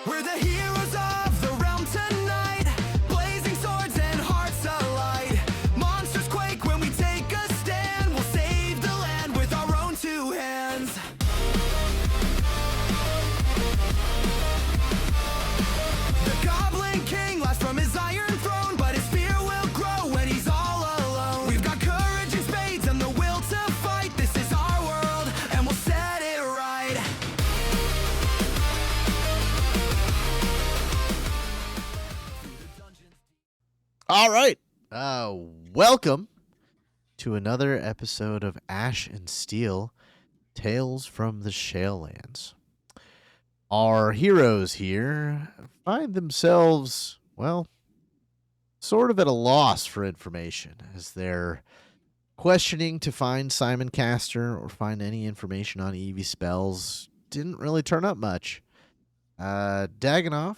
We're the heroes of the realm tonight, blazing swords and hearts alight. Monsters quake when we take a stand. We'll save the land with our own two hands. The Goblin King laughs from his iron throne, but his fear will grow when he's all alone. We've got courage and spades and the will to fight. This is our world and we'll set it right. All right. Welcome to another episode of Ash and Steel, Tales from the Shale Lands. Our heroes here find themselves, well, sort of at a loss for information as they're questioning to find Simon Castor or find any information on Evie spells. Didn't really turn up much. Daganov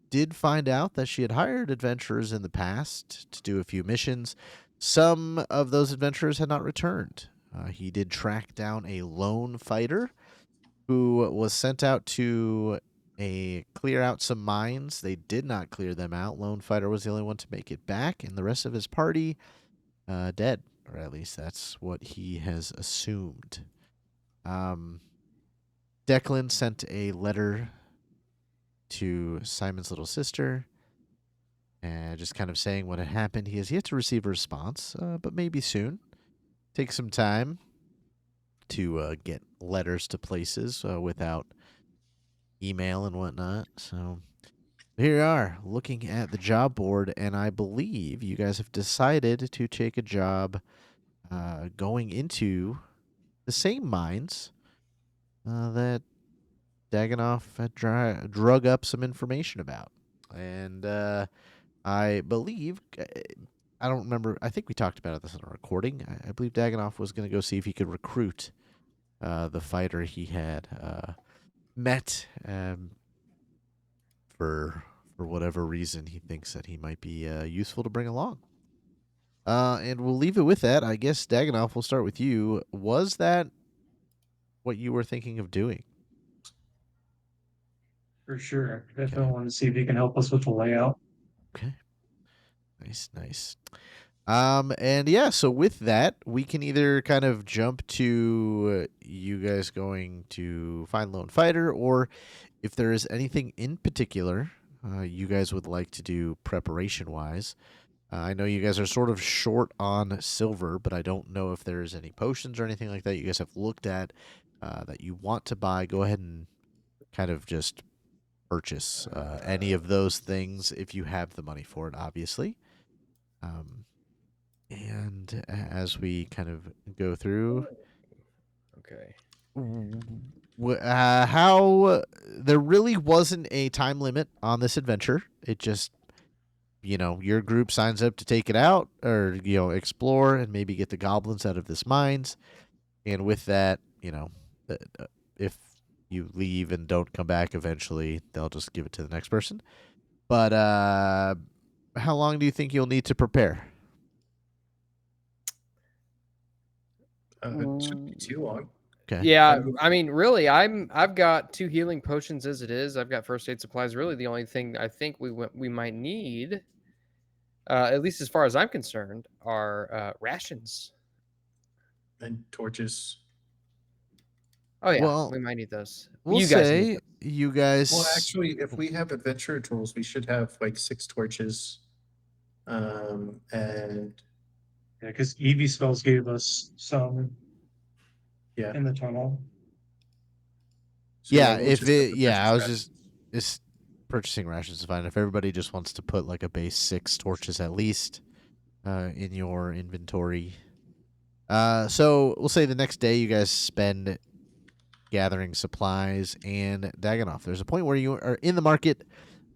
did find out that she had hired adventurers in the past to do a few missions. Some of those adventurers had not returned. He did track down a lone fighter who was sent out to clear out some mines. They did not clear them out. Lone fighter was the only one to make it back, and the rest of his party dead, or at least that's what he has assumed. Declan sent a letter to Simon's little sister, and just kind of saying what had happened. He has yet to receive a response, but maybe soon. Take some time to get letters to places without email and whatnot. So here we are, looking at the job board, and I believe you guys have decided to take a job going into the same mines that Daganov had drug up some information about. And I believe, I don't remember, I think we talked about this in a recording. I believe Daganov was going to go see if he could recruit the fighter he had met for whatever reason he thinks that he might be useful to bring along. And we'll leave it with that. I guess, Daganov, we'll start with you. Was that what you were thinking of doing? For sure. Definitely want to see if he can help us with the layout. Okay. Nice. And yeah, so with that, we can either kind of jump to you guys going to find Lone Fighter, or if there is anything in particular you guys would like to do preparation-wise. I know you guys are sort of short on silver, but I don't know if there's any potions or anything like that you guys have looked at that you want to buy. Go ahead and kind of just purchase any of those things if you have the money for it, obviously. And as we kind of go through, okay, how there really wasn't a time limit on this adventure. It just, your group signs up to take it out or, explore and maybe get the goblins out of this mines. And with that, if you leave and don't come back eventually, they'll just give it to the next person. But how long do you think you'll need to prepare? It shouldn't be too long. Okay. Yeah, I mean, really, I've got 2 healing potions as it is. I've got first aid supplies. Really, the only thing I think we might need, at least as far as I'm concerned, are rations and torches. Oh yeah, Well, we might need those. We'll you guys need say those. you guys. Well, actually, if we have adventure tools, we should have like 6 torches. And Yeah, because Evie spells gave us some yeah, in the tunnel. so Yeah, we'll if just have it, to yeah, I was purchase just purchasing rations is fine. If everybody just wants to put like a base 6 torches at least in your inventory. So we'll say the next day you guys spend gathering supplies and Daganov. There's a point where you are in the market,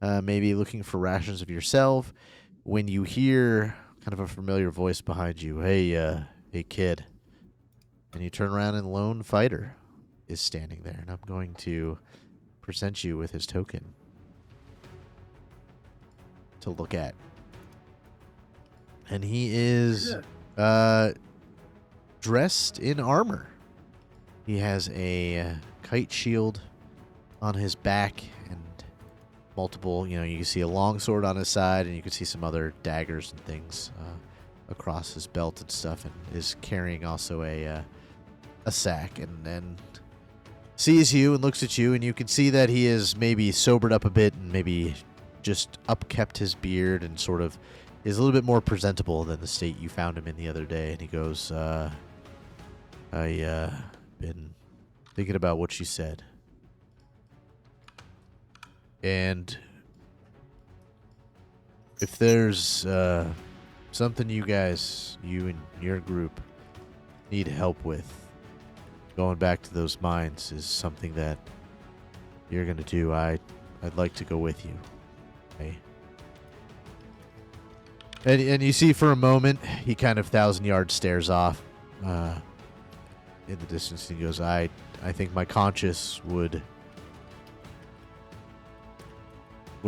maybe looking for rations of yourself, when you hear kind of a familiar voice behind you. Hey kid. And you turn around and Lone Fighter is standing there, and I'm going to present you with his token to look at. And he is dressed in armor. He has a kite shield on his back and multiple, you can see a long sword on his side, and you can see some other daggers and things across his belt and stuff, and is carrying also a sack, and then sees you and looks at you, and you can see that he is maybe sobered up a bit and maybe just upkept his beard and sort of is a little bit more presentable than the state you found him in the other day. And he goes, I been thinking about what you said. And if there's something you and your group need help with, going back to those mines is something that you're going to do. I'd like to go with you. Okay? And you see for a moment, he kind of 1,000-yard stares off in the distance. And he goes, I think my conscience would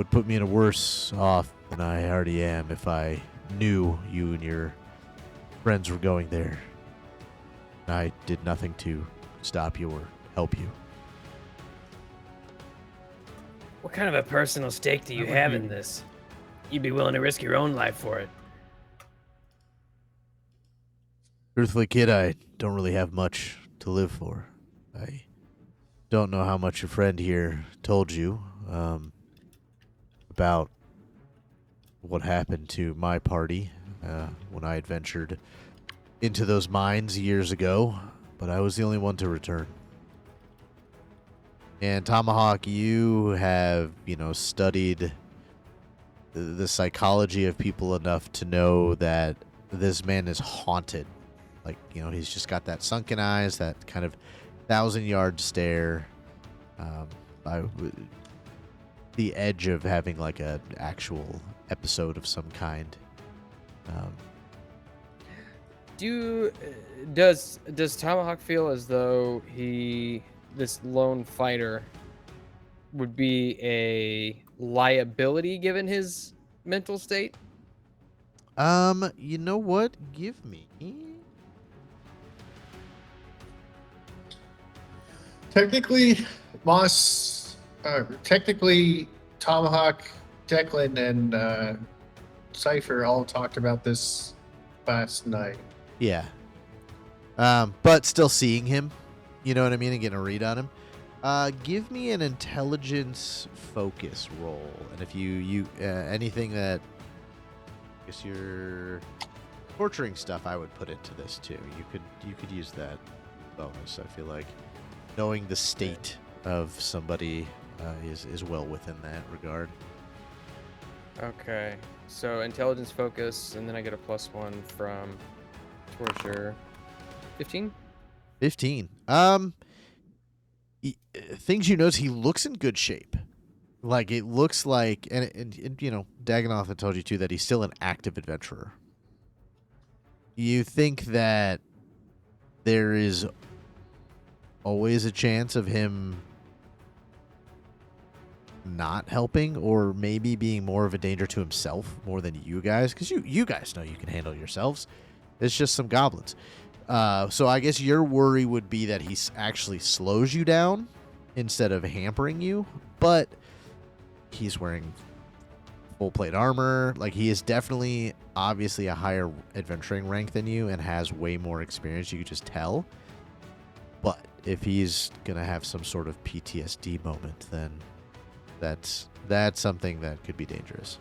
put me in a worse off than I already am if I knew you and your friends were going there. I did nothing to stop you or help you. What kind of a personal stake do you have in this? You'd be willing to risk your own life for it. Truthfully, kid, I don't really have much to live for. I don't know how much your friend here told you about what happened to my party when I adventured into those mines years ago, but I was the only one to return. And Tomahawk, you have, studied the psychology of people enough to know that this man is haunted. Like, he's just got that sunken eyes, that kind of 1,000-yard stare. The edge of having like an actual episode of some kind. Does Tomahawk feel as though this lone fighter would be a liability given his mental state? You know what? Give me. Technically, Tomahawk, Declan, and Cypher all talked about this last night. Yeah. But still seeing him, you know what I mean, and getting a read on him. Give me an intelligence focus roll, and if you anything that, I guess your torturing stuff, I would put into this too. You could use that bonus. I feel like knowing the state of somebody is well within that regard. Okay, so intelligence focus, and then I get a +1 from torture. 15? 15. Things you notice, he looks in good shape. Like, it looks like, and Dagannoth had told you too that he's still an active adventurer. You think that there is always a chance of him not helping, or maybe being more of a danger to himself more than you guys, because you guys know you can handle yourselves. It's just some goblins. So I guess your worry would be that he actually slows you down instead of hampering you, but he's wearing full plate armor. Like, he is definitely obviously a higher adventuring rank than you and has way more experience. You could just tell. But if he's gonna have some sort of PTSD moment, then that's something that could be dangerous.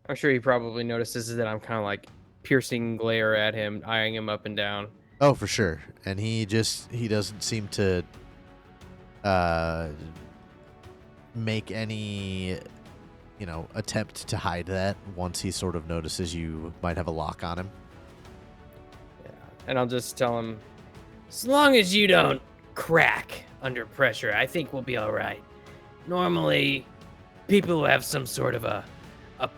I'm sure he probably notices that I'm kind of like piercing glare at him, eyeing him up and down. Oh, for sure. And he doesn't seem to make any attempt to hide that once he sort of notices you might have a lock on him. Yeah, and I'll just tell him, As long as you don't crack under pressure, I think we'll be all right. Normally, people who have some sort of a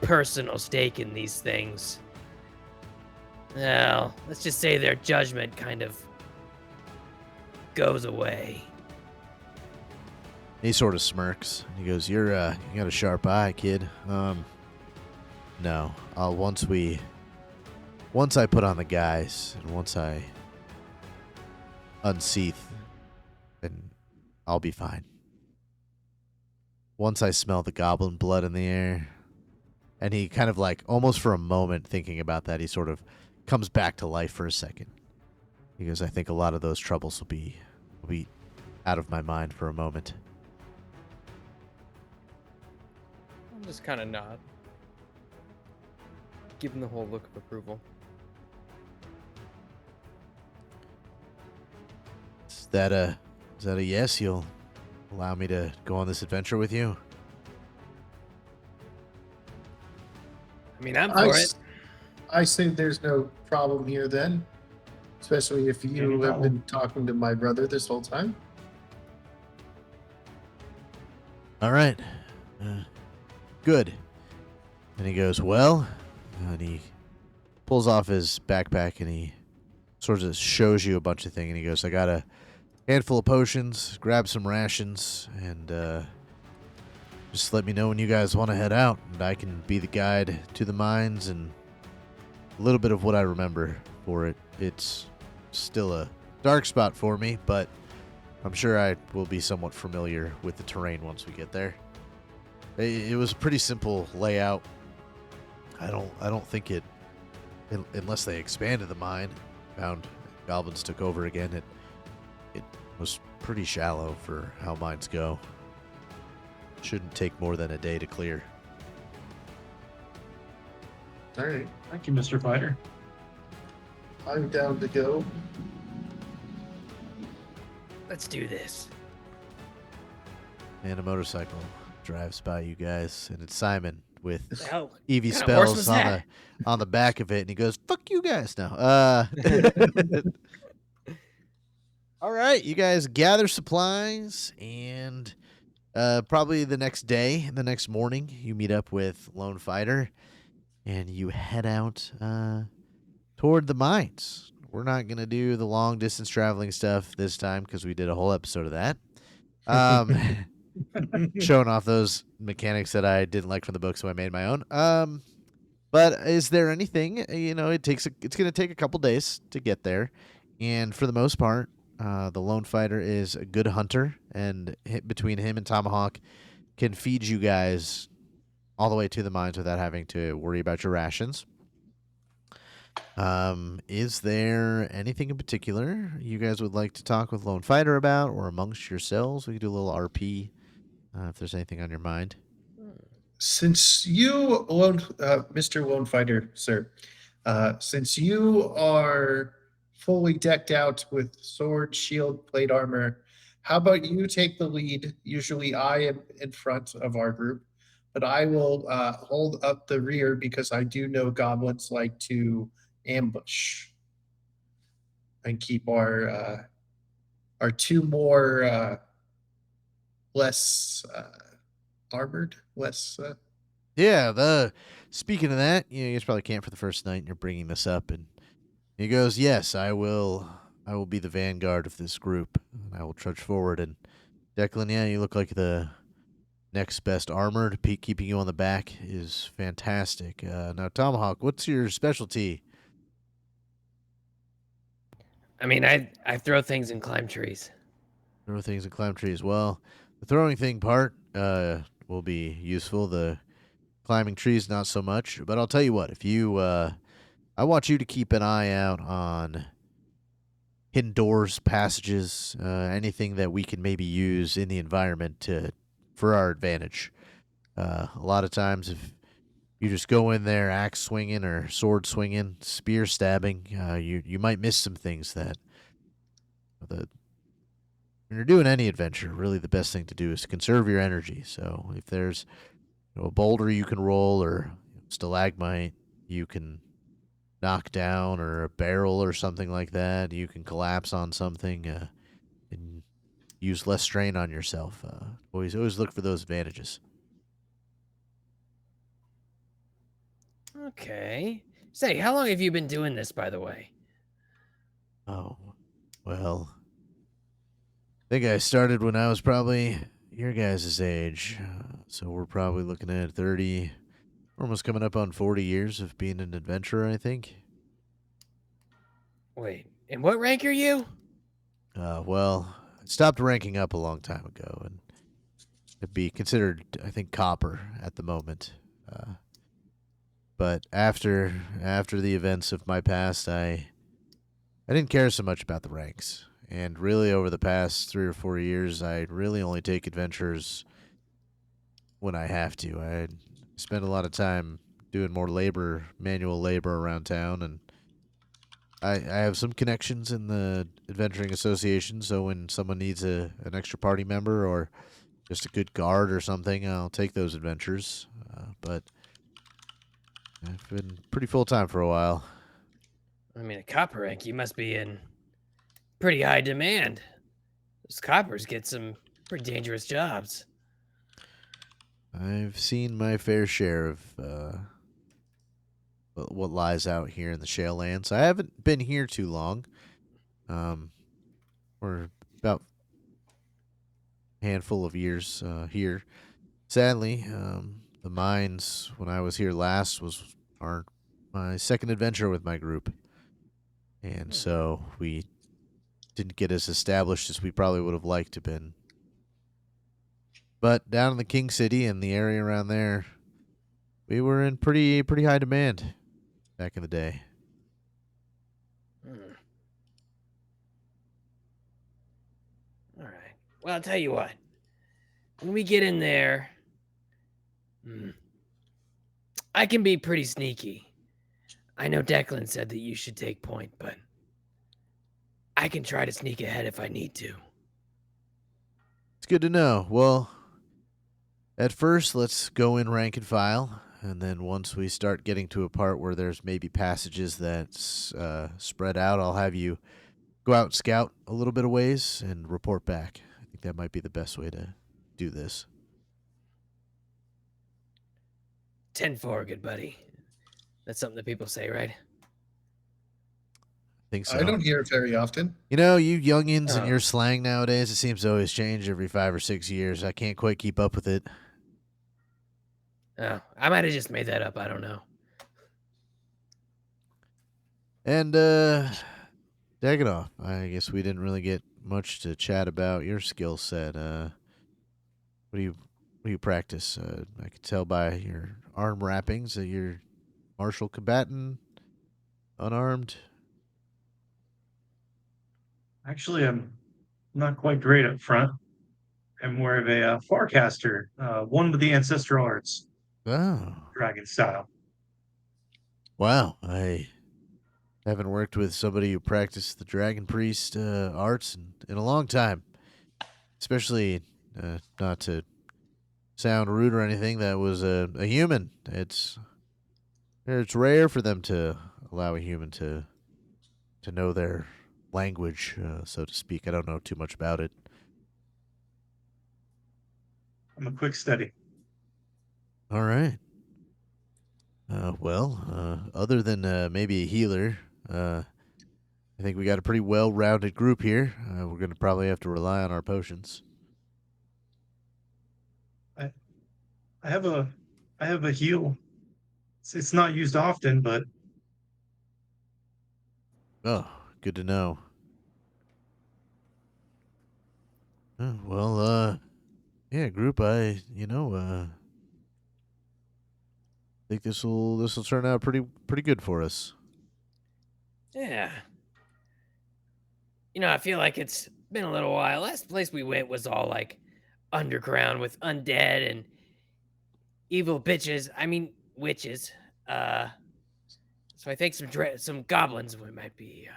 personal stake in these things, well, let's just say their judgment kind of goes away. He sort of smirks. He goes, you got a sharp eye, kid. No. Once I put on the guys, and once I unsheath, then I'll be fine. Once I smell the goblin blood in the air, and he kind of like, almost for a moment thinking about that, he sort of comes back to life for a second. He goes, I think a lot of those troubles will be out of my mind for a moment. I'll just kind of nod. Give him the whole look of approval. Is that a yes? You'll allow me to go on this adventure with you? I mean, I'm I, for it. s- I say there's no problem here then, especially if you Any have been problem. talking to my brother this whole time. All right. Good. And he goes, well, and he pulls off his backpack and he sort of shows you a bunch of things. And he goes, I got a handful of potions, grab some rations, and just let me know when you guys want to head out. And I can be the guide to the mines and a little bit of what I remember for it. It's still a dark spot for me, but I'm sure I will be somewhat familiar with the terrain once we get there. It was a pretty simple layout. I don't think it, unless they expanded the mine, found goblins took over again. It was pretty shallow for how mines go. Shouldn't take more than a day to clear. All right, Thank you, Mr. Fighter. I'm down to go. Let's do this. And a motorcycle drives by you guys, and it's Simon with The hell? Eevee What kind of horse spells was on that? the back of it, and he goes, "Fuck you guys now." All right, you guys gather supplies, and probably the next day, the next morning, you meet up with Lone Fighter, and you head out toward the mines. We're not gonna do the long distance traveling stuff this time because we did a whole episode of that. Showing off those mechanics that I didn't like from the book, so I made my own. But is there anything? It's going to take a couple days to get there, and for the most part, the lone fighter is a good hunter, and between him and Tomahawk, can feed you guys all the way to the mines without having to worry about your rations. Is there anything in particular you guys would like to talk with Lone Fighter about, or amongst yourselves? We could do a little RP. If there's anything on your mind. Since you, Mr. Lone Fighter, sir, since you are fully decked out with sword, shield, plate armor, how about you take the lead? Usually I am in front of our group, but I will hold up the rear because I do know goblins like to ambush and keep our two more less armored, less. Yeah, speaking of that, you guys probably can't for the first night, and you're bringing this up, and he goes, "Yes, I will. I will be the vanguard of this group, and I will trudge forward." And Declan, yeah, you look like the next best armored. Keeping you on the back is fantastic. Now, Tomahawk, what's your specialty? I mean, I throw things and climb trees. Throw things and climb trees. Well, the throwing thing part will be useful. The climbing trees, not so much. But I'll tell you what, if you, I want you to keep an eye out on hidden doors, passages, anything that we can maybe use in the environment for our advantage. A lot of times, if you just go in there, axe swinging or sword swinging, spear stabbing, you might miss some things that when you're doing any adventure, really the best thing to do is to conserve your energy. So if there's a boulder you can roll or stalagmite you can knock down or a barrel or something like that, you can collapse on something and use less strain on yourself. Always look for those advantages. Okay. Say, how long have you been doing this, by the way? Oh, well, I think I started when I was probably your guys' age. So we're probably looking at 30, almost coming up on 40 years of being an adventurer, I think. Wait, and what rank are you? Well, I stopped ranking up a long time ago, and it'd be considered, I think, copper at the moment. But after the events of my past, I didn't care so much about the ranks. And really, over the past 3 or 4 years, I really only take adventures when I have to. I spend a lot of time doing more manual labor around town, and I have some connections in the adventuring association. So when someone needs an extra party member or just a good guard or something, I'll take those adventures. But I've been pretty full time for a while. I mean, a copper rank, you must be in pretty high demand. Those coppers get some pretty dangerous jobs. I've seen my fair share of what lies out here in the shale lands. I haven't been here too long. We're about a handful of years here. Sadly, the mines when I was here last was my second adventure with my group, and so we didn't get as established as we probably would have liked to been. But down in the King City and the area around there, we were in pretty high demand back in the day. Hmm. All right. Well, I'll tell you what. When we get in there, I can be pretty sneaky. I know Declan said that you should take point, but I can try to sneak ahead if I need to. It's good to know. Well, at first, let's go in rank and file, and then once we start getting to a part where there's maybe passages that's spread out, I'll have you go out and scout a little bit of ways and report back. I think that might be the best way to do this. 10-4, good buddy. That's something that people say, right? I think so. I don't hear it very often. You know, you youngins and Oh. your slang nowadays, it seems to always change every 5 or 6 years. I can't quite keep up with it. Oh, I might have just made that up. I don't know. And, Daganov, I guess we didn't really get much to chat about your skill set. What do you practice? I could tell by your arm wrappings that you're martial combatant, unarmed. Actually, I'm not quite great up front. I'm more of a forecaster, one with the ancestral arts, Oh, dragon style. wow. I haven't worked with somebody who practiced the dragon priest arts in a long time. Especially, not to sound rude or anything, that was a human. It's rare for them to allow a human to know their language, so to speak. I don't know too much about it. I'm a quick study. All right. Other than maybe a healer, I think we got a pretty well-rounded group here. We're going to probably have to rely on our potions. I have a heal. It's not used often, but Oh, good to know. Yeah, group. Think this will turn out pretty good for us. Yeah. You know, I feel like it's been a little while. Last place we went was all like underground with undead and evil bitches. I mean, witches. So I think some goblins might be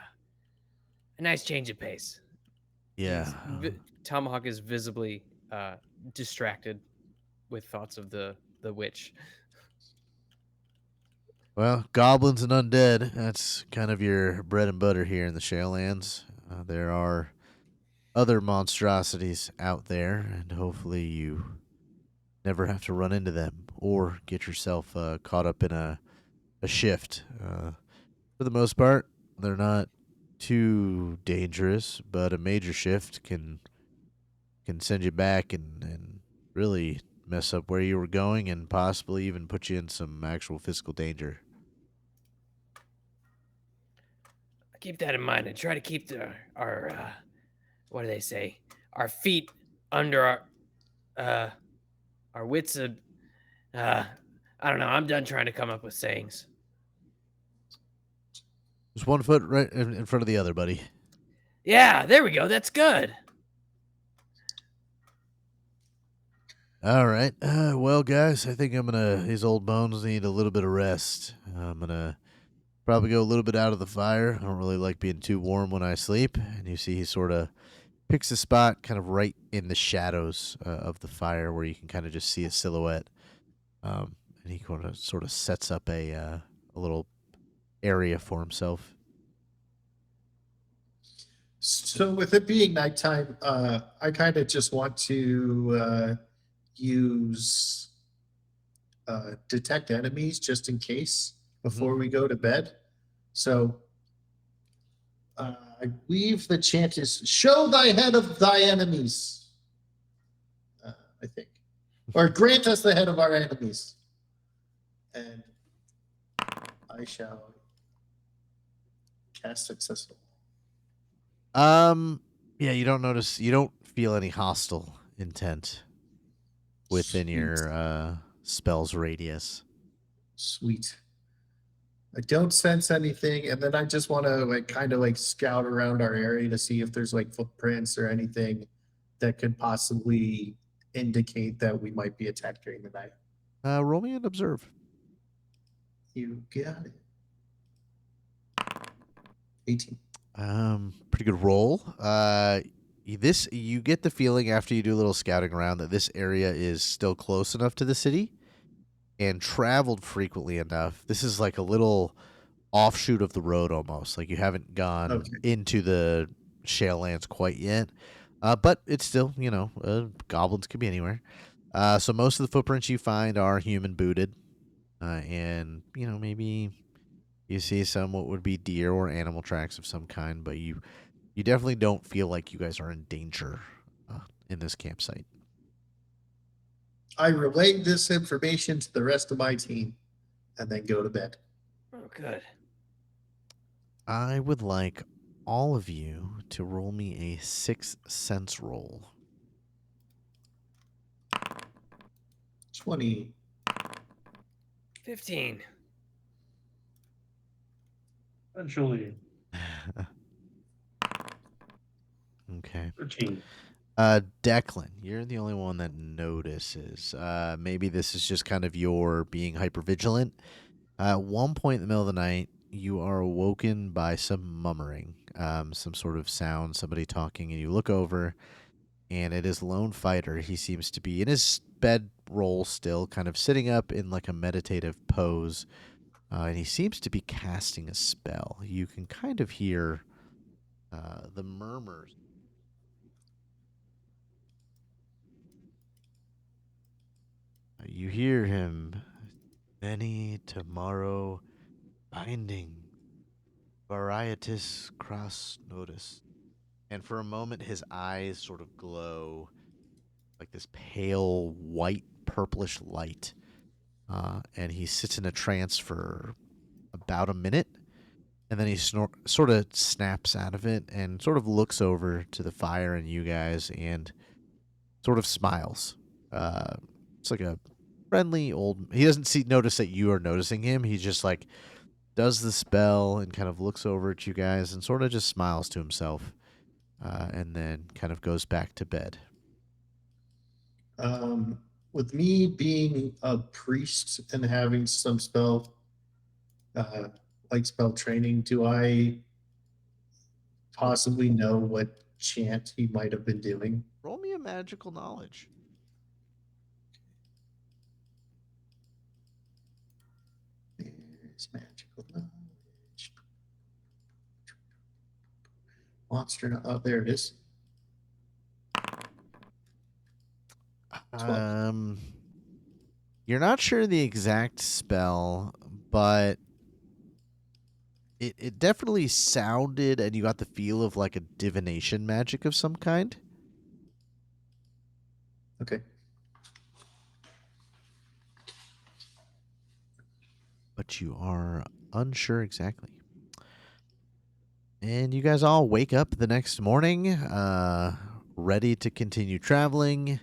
a nice change of pace. Yeah. Tomahawk is visibly distracted with thoughts of the witch. Well, goblins and undead, that's kind of your bread and butter here in the Shale Lands. There are other monstrosities out there, and hopefully you never have to run into them or get yourself caught up in a shift. For the most part, they're not too dangerous, but a major shift can send you back and really mess up where you were going and possibly even put you in some actual physical danger. Keep that in mind and try to keep our what do they say? Our feet under our wits of I don't know. I'm done trying to come up with sayings. There's one foot right in front of the other, buddy. Yeah, there we go. That's good. All right. Well, guys, I think his old bones need a little bit of rest. I'm going to probably go a little bit out of the fire. I don't really like being too warm when I sleep. And you see he sort of picks a spot kind of right in the shadows of the fire where you can kind of just see a silhouette. And he kind of sort of sets up a little area for himself. So with it being nighttime, I kind of just want to use detect enemies just in case before we go to bed. So I believe the chant is "Show thy head of thy enemies." I think, or grant us the head of our enemies, and I shall cast successful. Yeah, you don't feel any hostile intent within Sweet. your spell's radius. Sweet. I don't sense anything, and then I just want to kind of scout around our area to see if there's footprints or anything that could possibly indicate that we might be attacked during the night. Roll me and observe. You got it. 18. Pretty good roll. You get the feeling after you do a little scouting around that this area is still close enough to the city and traveled frequently enough. This is like a little offshoot of the road almost. Like you haven't gone into the shale lands quite yet. But it's still, goblins could be anywhere. So most of the footprints you find are human booted. And, maybe you see some what would be deer or animal tracks of some kind, but you definitely don't feel like you guys are in danger in this campsite. I relay this information to the rest of my team and then go to bed. Oh, good. I would like all of you to roll me a 6th sense roll. 20. 15. Eventually, Okay. 13. Declan, you're the only one that notices. Maybe this is just kind of your being hypervigilant. At one point in the middle of the night, you are awoken by some mummering, some sort of sound, somebody talking, and you look over, and it is Lone Fighter. He seems to be in his bed roll still, kind of sitting up in like a meditative pose, and he seems to be casting a spell. You can kind of hear the murmurs. You hear him, many tomorrow binding, varieties cross notice. And for a moment, his eyes sort of glow like this pale, white, purplish light. And he sits in a trance for about a minute. And then he sort of snaps out of it and sort of looks over to the fire and you guys and sort of smiles. It's like a friendly old. He doesn't notice that you are noticing him. He just like does the spell and kind of looks over at you guys and sort of just smiles to himself, and then kind of goes back to bed. With me being a priest and having some spell training, do I possibly know what chant he might have been doing? Roll me a magical knowledge. There's magical knowledge. Monster. Oh, there it is. 12. You're not sure the exact spell, but it definitely sounded, and you got the feel of like a divination magic of some kind. Okay. But you are unsure exactly. And you guys all wake up the next morning, ready to continue traveling.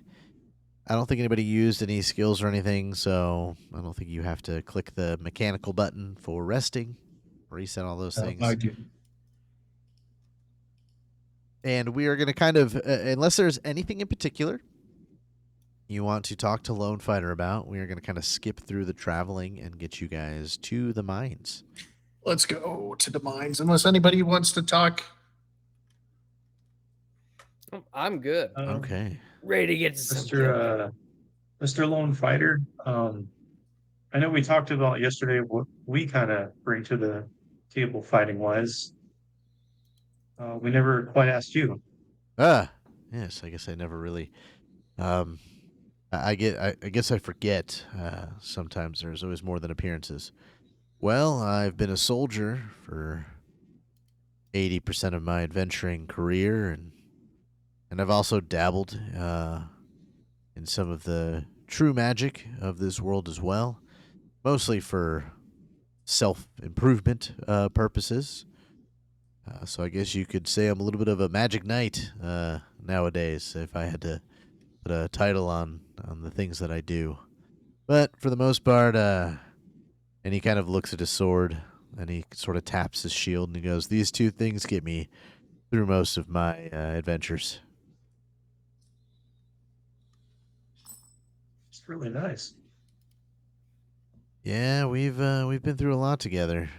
I don't think anybody used any skills or anything, so I don't think you have to click the mechanical button for resting, reset all those things. I do. And we are going to kind of, unless there's anything in particular you want to talk to Lone Fighter about, we are going to kind of skip through the traveling and get you guys to the mines. Let's go to the mines, unless anybody wants to talk. I'm good. Okay. Ready to get to some killing. Mr. Lone Fighter, I know we talked about yesterday what we kind of bring to the table fighting wise. We never quite asked you. Yes, I guess I never really. I guess I forget. Sometimes there's always more than appearances. Well, I've been a soldier for 80% of my adventuring career, and I've also dabbled in some of the true magic of this world as well, mostly for self-improvement purposes. So I guess you could say I'm a little bit of a magic knight nowadays, if I had to put a title on the things that I do. But for the most part, and he kind of looks at his sword, and he sort of taps his shield, and he goes, "These two things get me through most of my adventures." It's really nice. Yeah, we've been through a lot together.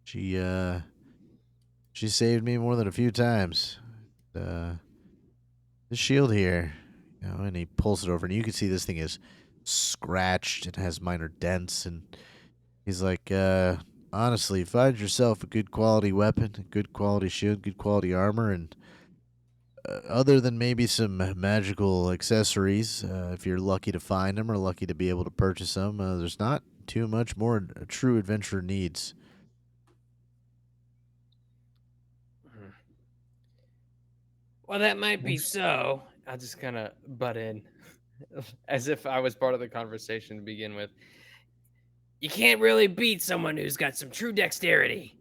She saved me more than a few times. This shield here, and he pulls it over, and you can see this thing is scratched and has minor dents, and he's like, honestly, find yourself a good quality weapon, a good quality shield, good quality armor, and other than maybe some magical accessories, if you're lucky to find them or lucky to be able to purchase them, there's not too much more a true adventurer needs. Well, that might be so. I'll just kind of butt in as if I was part of the conversation to begin with. You can't really beat someone who's got some true dexterity.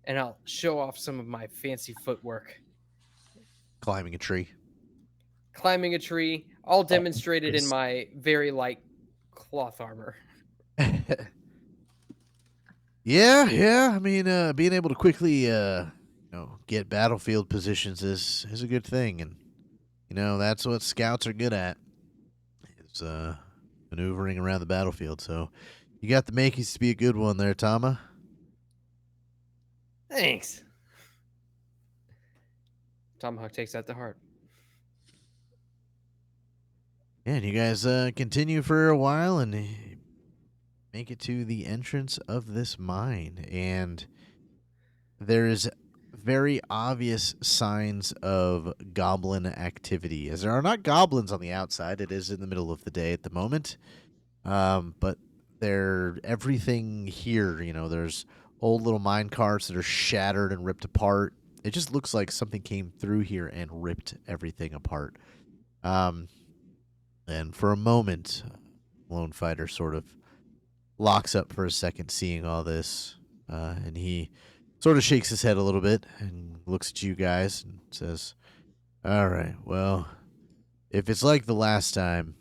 And I'll show off some of my fancy footwork. Climbing a tree. Climbing a tree, all demonstrated in yes. my very light cloth armor. Yeah. I mean, being able to quickly, get battlefield positions is a good thing, and that's what scouts are good at. Is maneuvering around the battlefield. So, you got the makings to be a good one there, Tama. Thanks. Tomahawk takes that to heart. Yeah, and you guys continue for a while and make it to the entrance of this mine, and there is very obvious signs of goblin activity, as there are not goblins on the outside. It is in the middle of the day at the moment, but everything here. There's old little mine carts that are shattered and ripped apart. It just looks like something came through here and ripped everything apart. And for a moment, Lone Fighter sort of locks up for a second, seeing all this, and he sort of shakes his head a little bit and looks at you guys and says, "All right, well, if it's like the last time,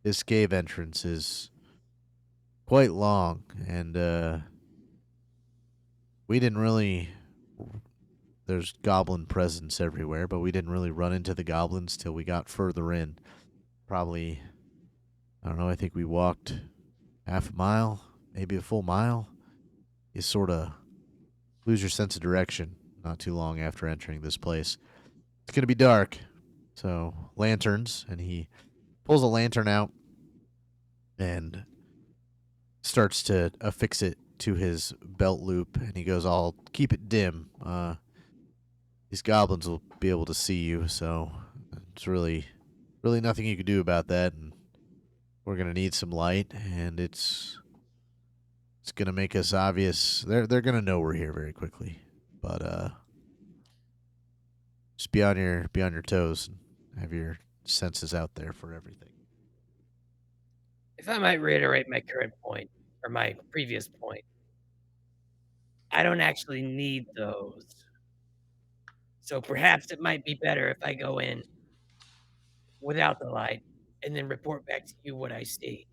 this cave entrance is quite long, and we didn't really. There's goblin presence everywhere, but we didn't really run into the goblins till we got further in. Probably, I don't know, I think we walked half a mile, maybe a full mile. You sort of lose your sense of direction not too long after entering this place. It's going to be dark, so lanterns, and he pulls a lantern out and starts to affix it to his belt loop, and he goes, "I'll keep it dim. These goblins will be able to see you, so it's really nothing you can do about that, and we're going to need some light, and it's going to make us obvious. They're going to know we're here very quickly, but just be on your toes and have your senses out there for everything." If I might reiterate my current point, or my previous point, I don't actually need those. So perhaps it might be better if I go in without the light and then report back to you what I see.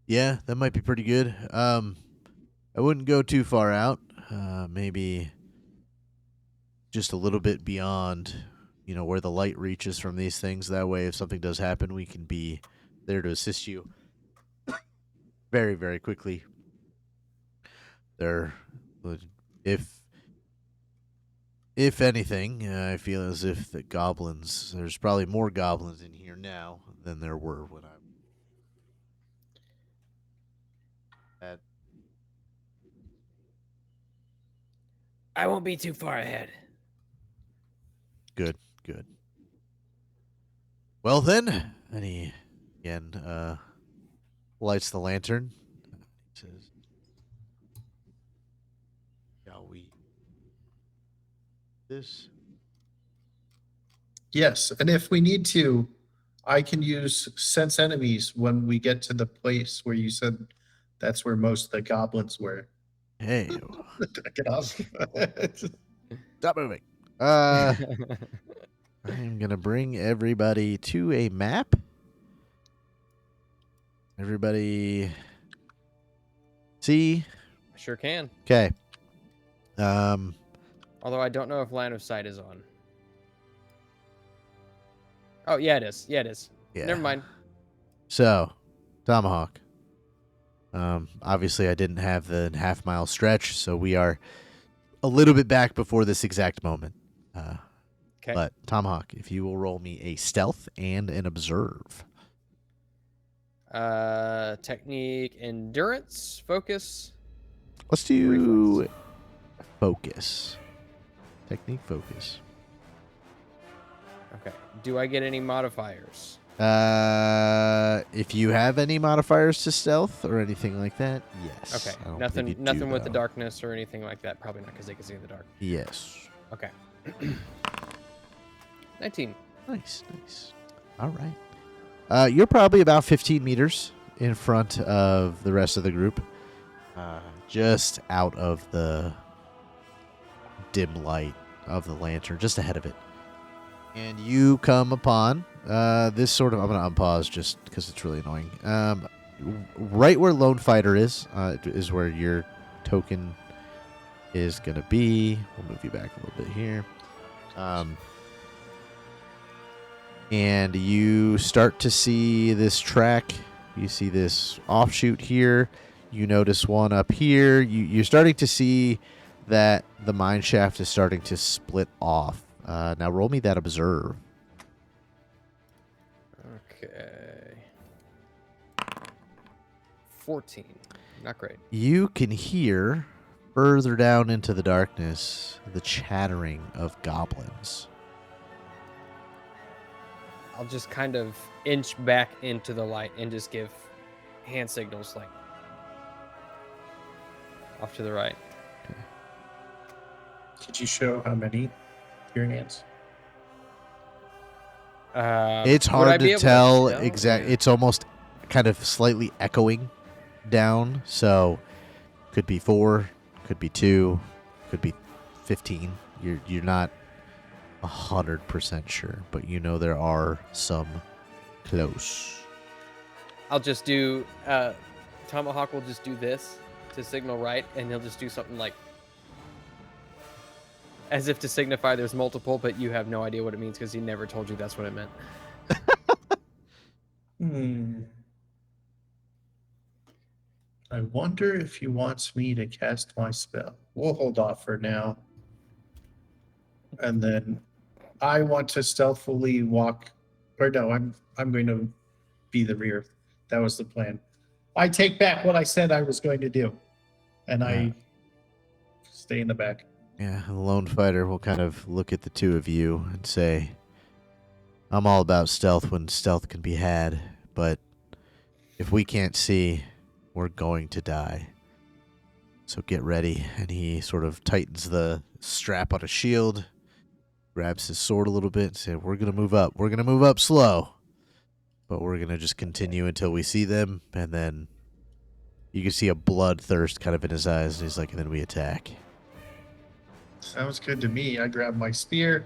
Yeah, that might be pretty good. I wouldn't go too far out. Maybe just a little bit beyond, where the light reaches from these things. That way, if something does happen, we can be there to assist you very, very quickly. There, if anything, I feel as if the goblins. There's probably more goblins in here now than there were when I. At I won't be too far ahead. Good. Well then, and he again lights the lantern. He says, "Shall we this?" Yes, and if we need to, I can use sense enemies when we get to the place where you said that's where most of the goblins were. Hey, Get off. stop moving. I'm gonna bring everybody to a map. Everybody, see? Sure can. Okay. Although I don't know if line of sight is on. Oh, yeah, it is. Yeah, it is. Yeah. Never mind. So, Tomahawk. Obviously, I didn't have the half-mile stretch, so we are a little bit back before this exact moment. Okay. But Tomahawk, if you will roll me a stealth and an observe. Technique, endurance, focus. Let's do Reflex. focus. Technique focus. Okay. Do I get any modifiers? If you have any modifiers to stealth or anything like that, yes. Okay. I don't believe you Nothing do, with the though. darkness or anything like that. Probably not because they can see in the dark. Yes. Okay. 19. Nice. All right. You're probably about 15 meters in front of the rest of the group, just out of the dim light of the lantern, just ahead of it. And you come upon this sort of. I'm going to unpause just because it's really annoying. Right where Lone Fighter is where your token is going to be. We'll move you back a little bit here. And you start to see this track. You see this offshoot here. You notice one up here. You're starting to see that the mine shaft is starting to split off. Now roll me that observe. Okay. 14. Not great. You can hear further down into the darkness the chattering of goblins. I'll just kind of inch back into the light and just give hand signals like off to the right. Could you show how many your hands? It's would I hard be to able tell tell? exact. Yeah. It's almost kind of slightly echoing down. So could be 4, could be 2, could be 15. You're not 100% sure, but you know there are some close. I'll just do Tomahawk will just do this to signal right, and he'll just do something like as if to signify there's multiple, but you have no idea what it means because he never told you that's what it meant. I wonder if he wants me to cast my spell. We'll hold off for now. And then I want to stealthily walk, or no, I'm going to be the rear. That was the plan. I take back what I said I was going to do, and I stay in the back. Yeah, the lone fighter will kind of look at the two of you and say, I'm all about stealth when stealth can be had, but if we can't see, we're going to die. So get ready. And he sort of tightens the strap on his shield, grabs his sword a little bit, and says, we're going to move up. We're going to move up slow, but we're going to just continue until we see them, and then You can see a bloodthirst kind of in his eyes, and he's like, and then we attack. Sounds good to me. I grab my spear,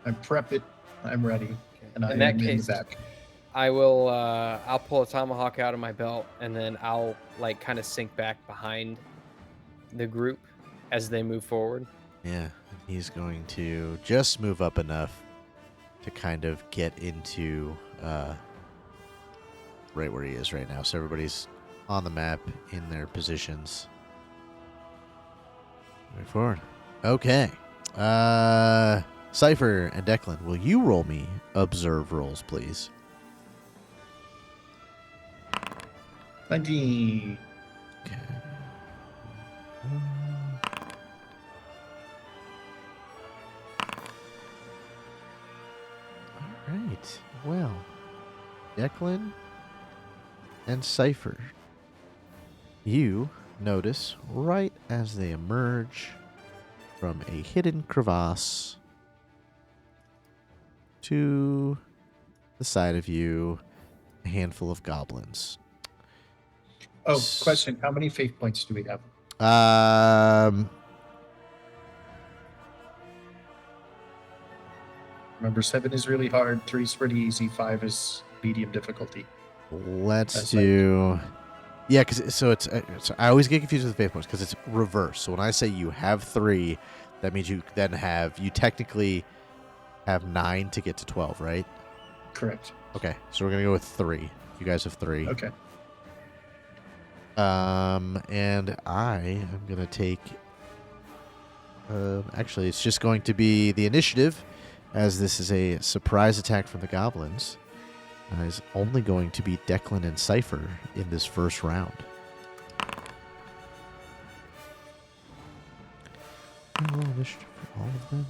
I prep it, I'm ready, and I In that am in case, the back. I will. I'll pull a tomahawk out of my belt, and then I'll like kind of sink back behind the group as they move forward. Yeah, he's going to just move up enough to kind of get into right where he is right now. So everybody's on the map in their positions. Move forward. Okay. Cypher and Declan, will you roll me observe rolls, please? 20. Okay. All right. Well, Declan and Cypher, you notice right as they emerge from a hidden crevasse to the side of you, a handful of goblins. Oh, question. How many faith points do we have? Remember, 7 is really hard, 3 is pretty easy, 5 is medium difficulty. Let's That's do. Yeah, because so I always get confused with the faith points because it's reverse. So when I say you have 3, that means you then have technically have 9 to get to 12, right? Correct. Okay, so we're gonna go with 3. You guys have 3. Okay. And I am gonna take. Actually, it's just going to be the initiative, as this is a surprise attack from the goblins. Is only going to be Declan and Cypher in this first round. Roll initiative for all of them.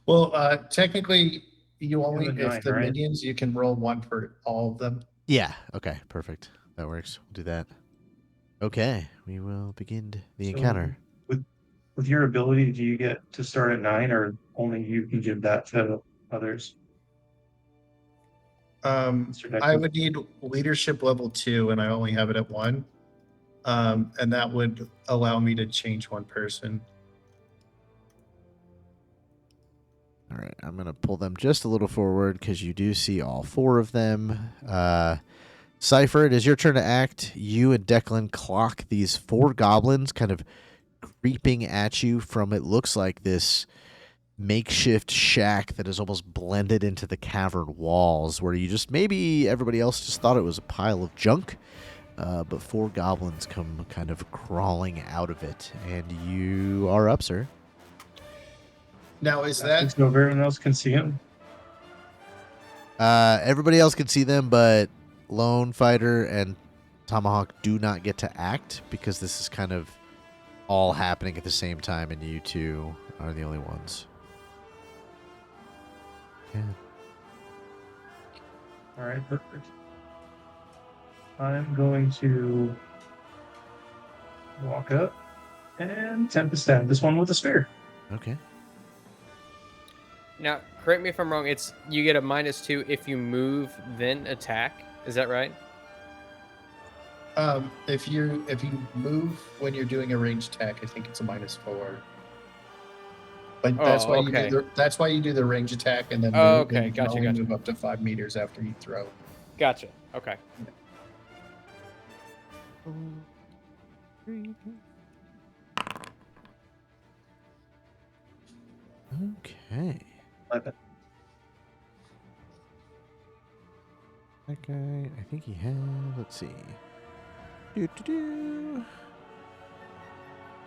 Well, technically, you only, have a if 9, the right? minions, you can roll 1 for all of them. Yeah. Okay. Perfect. That works. We'll do that. Okay. We will begin the So, encounter. With your ability, do you get to start at 9, or only you can give that to others? Mr. I Declan? would need leadership level 2, and I only have it at 1. And that would allow me to change 1 person. All right, I'm going to pull them just a little forward because you do see all 4 of them. Cypher, it is your turn to act. You and Declan clock these 4 goblins kind of creeping at you from, it looks like, this makeshift shack that is almost blended into the cavern walls, where you just, maybe everybody else just thought it was a pile of junk, but 4 goblins come kind of crawling out of it, and you are up, sir. Now, is that So everyone else can see him? Everybody else can see them, but Lone Fighter and Tomahawk do not get to act because this is kind of all happening at the same time, and you two are the only ones. Yeah. All right, perfect. I'm going to walk up and attempt to stab this one with a spear. Okay. Now, correct me if I'm wrong. It's you get a -2 if you move, then attack. Is that right? if you move when you're doing a ranged attack, I think it's a -4. But that's why okay. that's why you do the range attack and then Oh, move, okay. and you can Gotcha, only gotcha. move up to 5 meters after you throw. Gotcha. Okay. Okay. 11. That guy, I think he has, let's see. Doo-doo-doo.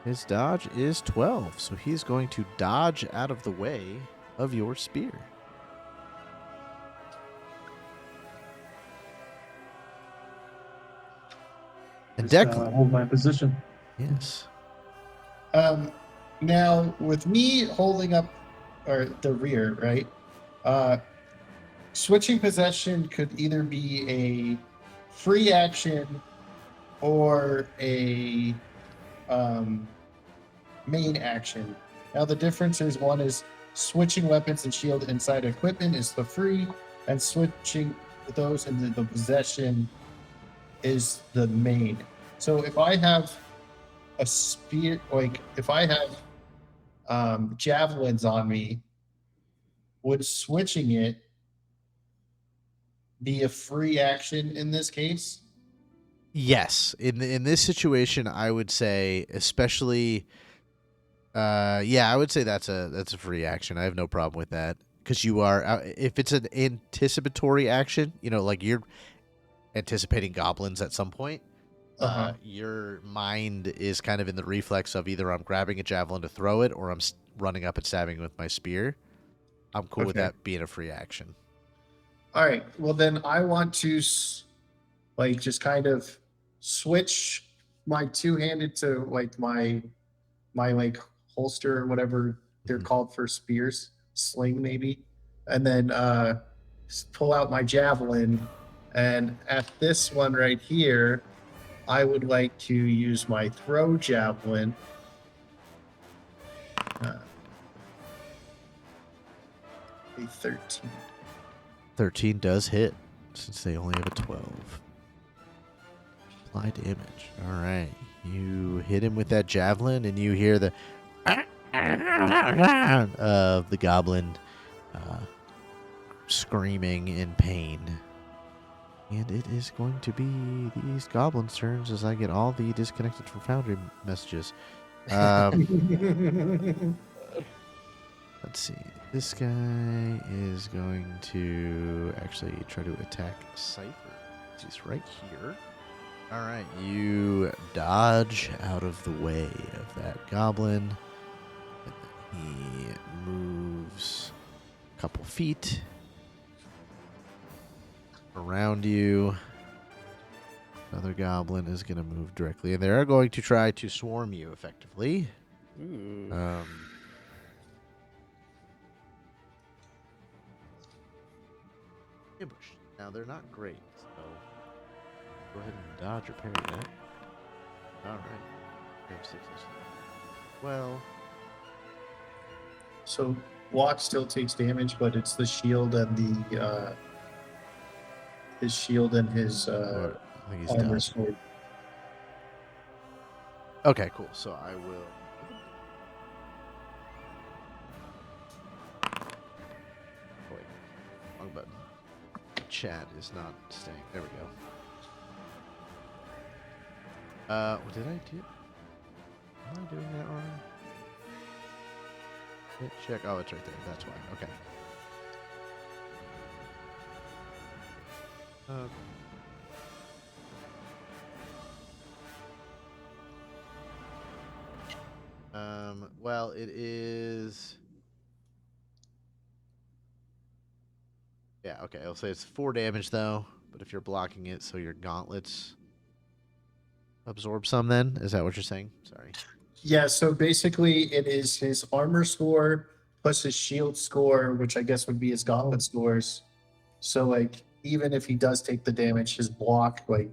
His dodge is 12, so he's going to dodge out of the way of your spear. And Just, Declan. hold my position. Yes. Now, with me holding up or the rear, right? Switching possession could either be a free action or a main action. Now, the difference is one is switching weapons and shield inside equipment is the free, and switching those in the possession is the main. So if I have a spear, like if I have javelins on me, would switching it be a free action in this case? Yes, in this situation, I would say, especially, yeah, I would say that's a free action. I have no problem with that because you are, if it's an anticipatory action, like you're anticipating goblins at some point. Your mind is kind of in the reflex of either I'm grabbing a javelin to throw it or I'm running up and stabbing with my spear. I'm cool with Okay. that being a free action. All right. Well, then I want to just kind of switch my two-handed to like my like holster or whatever they're Mhm. called for spears, sling maybe, and then pull out my javelin. And at this one right here, I would like to use my throw javelin. A 13. 13 does hit since they only have a 12. Apply damage. All right. You hit him with that javelin, and you hear the of the goblin screaming in pain. And it is going to be these goblins' turns as I get all the disconnected from Foundry messages. Let's see. This guy is going to actually try to attack Cypher. He's right here. All right, you dodge out of the way of that goblin. And then he moves a couple feet around you. Another goblin is going to move directly, and they are going to try to swarm you effectively. Ooh. Ambush. Now they're not great, so go ahead and dodge or parry that. All right. We have 6 inches. Well, So block still takes damage, but it's the shield and the his shield and his I think he's armor dodged. sword. Okay, cool. So I will. Oh, wait. Wrong button. Chat is not staying. There we go. What did I do? Am I doing that wrong? Hit check. Oh, it's right there. That's why. Okay. Well, it is. Yeah, okay. I'll say it's 4 damage though, but if you're blocking it, so your gauntlets absorb some. Then is that what you're saying? Sorry. Yeah, so basically it is his armor score plus his shield score, which I guess would be his gauntlet scores. So like even if he does take the damage, his block like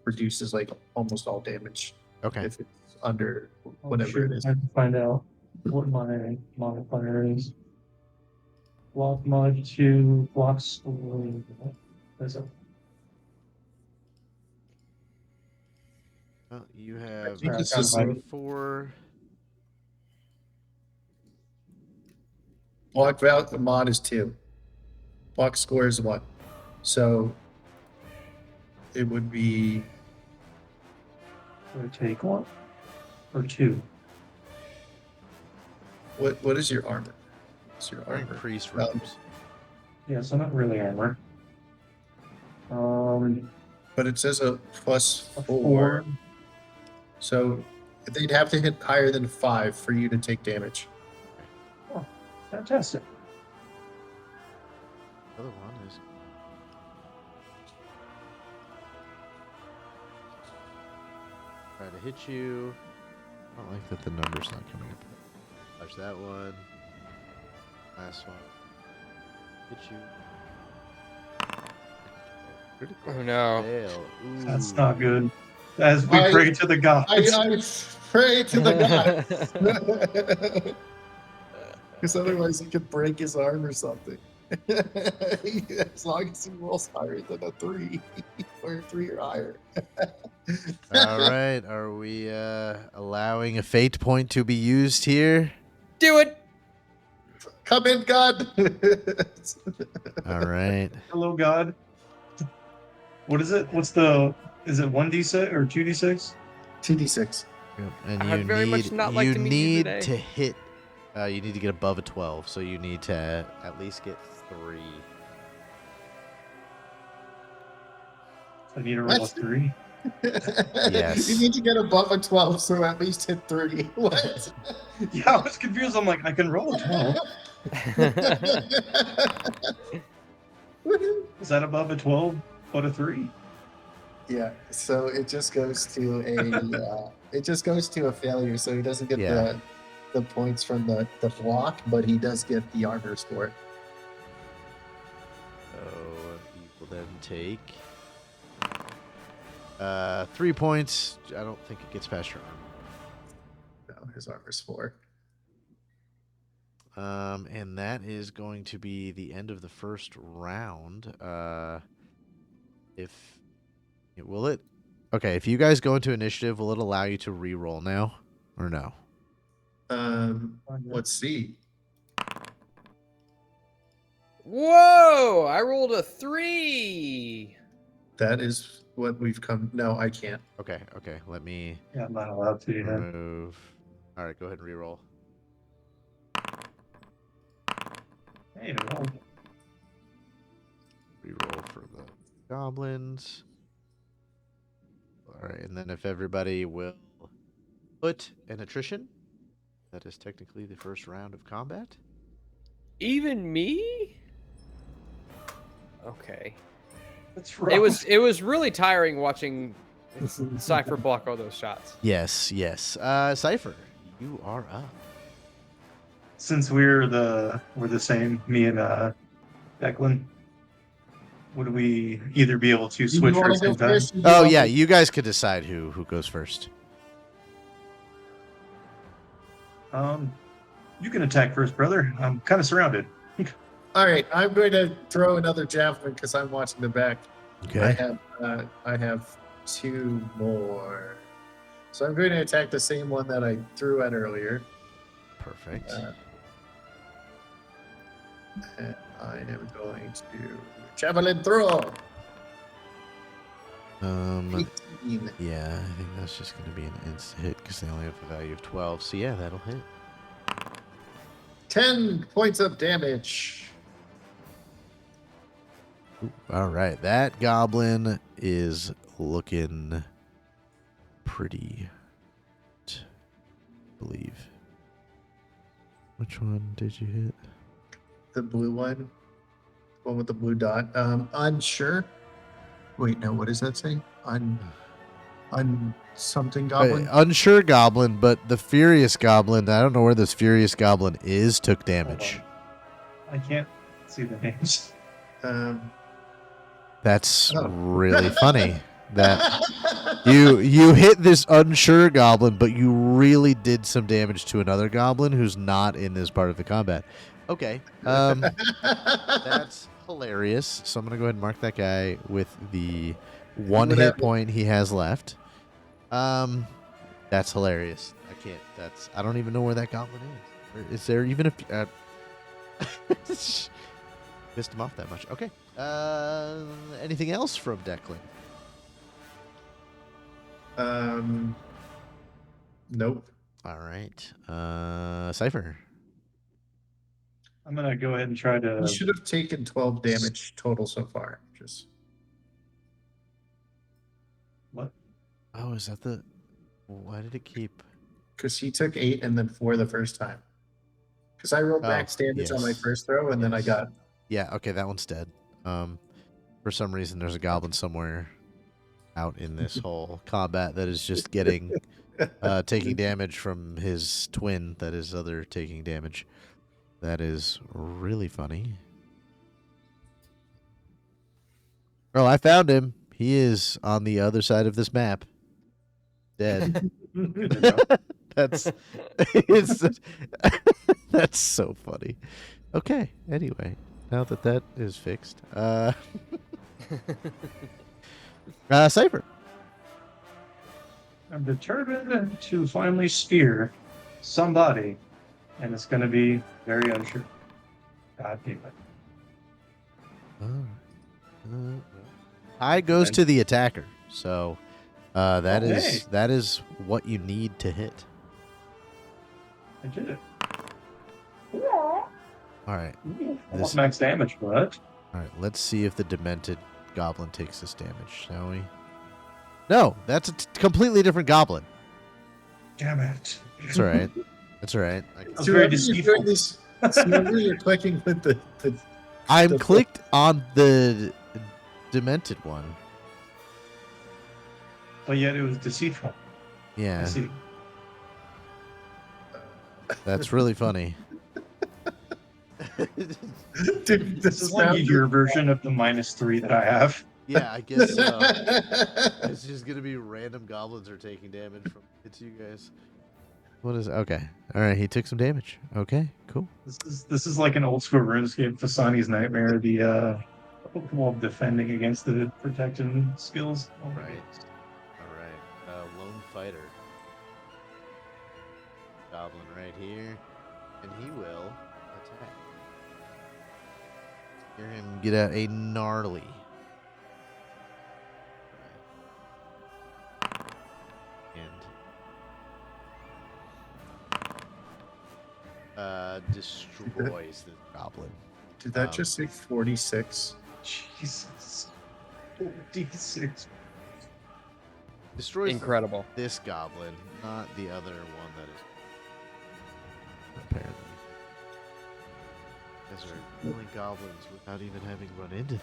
reduces like almost all damage Okay. if it's under Oh, whatever shoot, it is. I have to find out what my modifier is. Block mod 2, block score. That's a Well, you have think it's just a- 4. Block value mod is 2. Block score is 1. So it would be Do I take 1 or 2? what is your armor? What's your Wearing armor? priest Well, robes. Yeah, so not really armor. But it says a plus A 4. So they'd have to hit higher than 5 for you to take damage. Oh, fantastic. The other one is. Try to hit you. I don't like that the number's not coming up. Touch that one. Last one. Hit you. Critical Oh no. fail. That's Ooh. not good. As we I- pray to the gods. I pray to the god. Because otherwise he could break his arm or something. As long as he rolls higher than a 3 or a 3 or higher. All right. Are we allowing a fate point to be used here? Do it. Come in, God. All right. Hello, God. What is it? Is it 1d6 or 2d6? 2d6. Yep, and I'd very much not like to meet you need today. to hit. You need to get above a 12, so you need to at least get 3. I need to roll a What? 3. Yes. You need to get above a 12, so at least hit 3. What? Yeah, I was confused. I'm like, I can roll a 12. Is that above a 12 but a 3? Yeah, so it just goes to a failure. So he doesn't get Yeah. the points from the block, but he does get the armor score. So he will then take 3 points. I don't think it gets past your No, his armor's 4. arm. And that is going to be the end of the first round. Will it? Okay, if you guys go into initiative, will it allow you to re-roll now, or no? Let's see. Whoa! I rolled a 3. That is what we've come. No, I can't. Okay. Let me Yeah, I'm not allowed to. Yeah. remove. All right, go ahead and re-roll. Hey, roll. Re-roll for the goblins. All right, and then if everybody will put an attrition, that is technically the first round of combat. Even me? Okay. That's right. It was really tiring watching Cypher block all those shots. Yes. Cypher, you are up. Since we're the same, me and Declan, would we either be able to switch You at wanna the same go time? first? You Oh wanna- yeah, you guys could decide who goes first. You can attack first, brother. I'm kind of surrounded. All right, I'm going to throw another javelin because I'm watching the back. I have 2 more. So I'm going to attack the same one that I threw at earlier. Perfect. And I am going to javelin throw. 18. Yeah, I think that's just going to be an instant hit because they only have a value of 12. So yeah, that'll hit. 10 points of damage. Ooh, all right, that goblin is looking pretty. I believe. Which one did you hit? The blue one. One with the blue dot. Unsure. Wait, no, what does that say? Something goblin. Unsure goblin, but the furious goblin. I don't know where this furious goblin is. Took damage. I can't see the names. That's Oh. really funny. That you hit this unsure goblin, but you really did some damage to another goblin who's not in this part of the combat. Okay, that's hilarious. So I'm gonna go ahead and mark that guy with the 1 hit Whatever. point he has left. That's hilarious. I don't even know where that goblin is. Is there even a? Pissed him off that much. Okay. Anything else from Declan? Nope. All right. Cypher. I'm gonna go ahead and try to. You should have taken 12 damage total so far. Just What? Oh, is that the? Why did it keep? because he took 8 and then 4 the first time. Because I rolled max damage on my yes. first throw, and then I Yes. got Yeah. Okay, that one's dead. For some reason, there's a goblin somewhere out in this whole combat that is just getting taking damage from his twin. That is other taking damage. That is really funny. Oh, I found him. He is on the other side of this map. Dead. Good to know. That's it's, that's so funny. Okay. Anyway, now that that is fixed. Cypher. I'm determined to finally spear somebody, and it's going to be very unsure. God damn it. Eye goes to the attacker, so that Okay. is what you need to hit. I did it. All right, Almost max damage, but all right. Let's see if the demented goblin takes this damage, shall we? No, that's a completely different goblin. damn it. That's all right. That's all right. That's very whoever you're deceitful. doing this, so whoever you're clicking with the I'm the- clicked on the demented one. But yet it was deceitful. I Yeah, see. that's really funny. Dude, This is like your version of the -3 that I have. Yeah, I guess so. It's just gonna be random goblins are taking damage from it's you guys. What is okay? All right, he took some damage. Okay, cool. This is like an old school RuneScape Fasani's nightmare. The while defending against the protecting skills. All right, lone fighter, goblin right here, and he will attack. Hear him get out a gnarly. And destroys the goblin. Did that just say 46? Jesus. 46. Destroys Incredible. this goblin, not the other one that is apparently. These are killing goblins without even having run into them.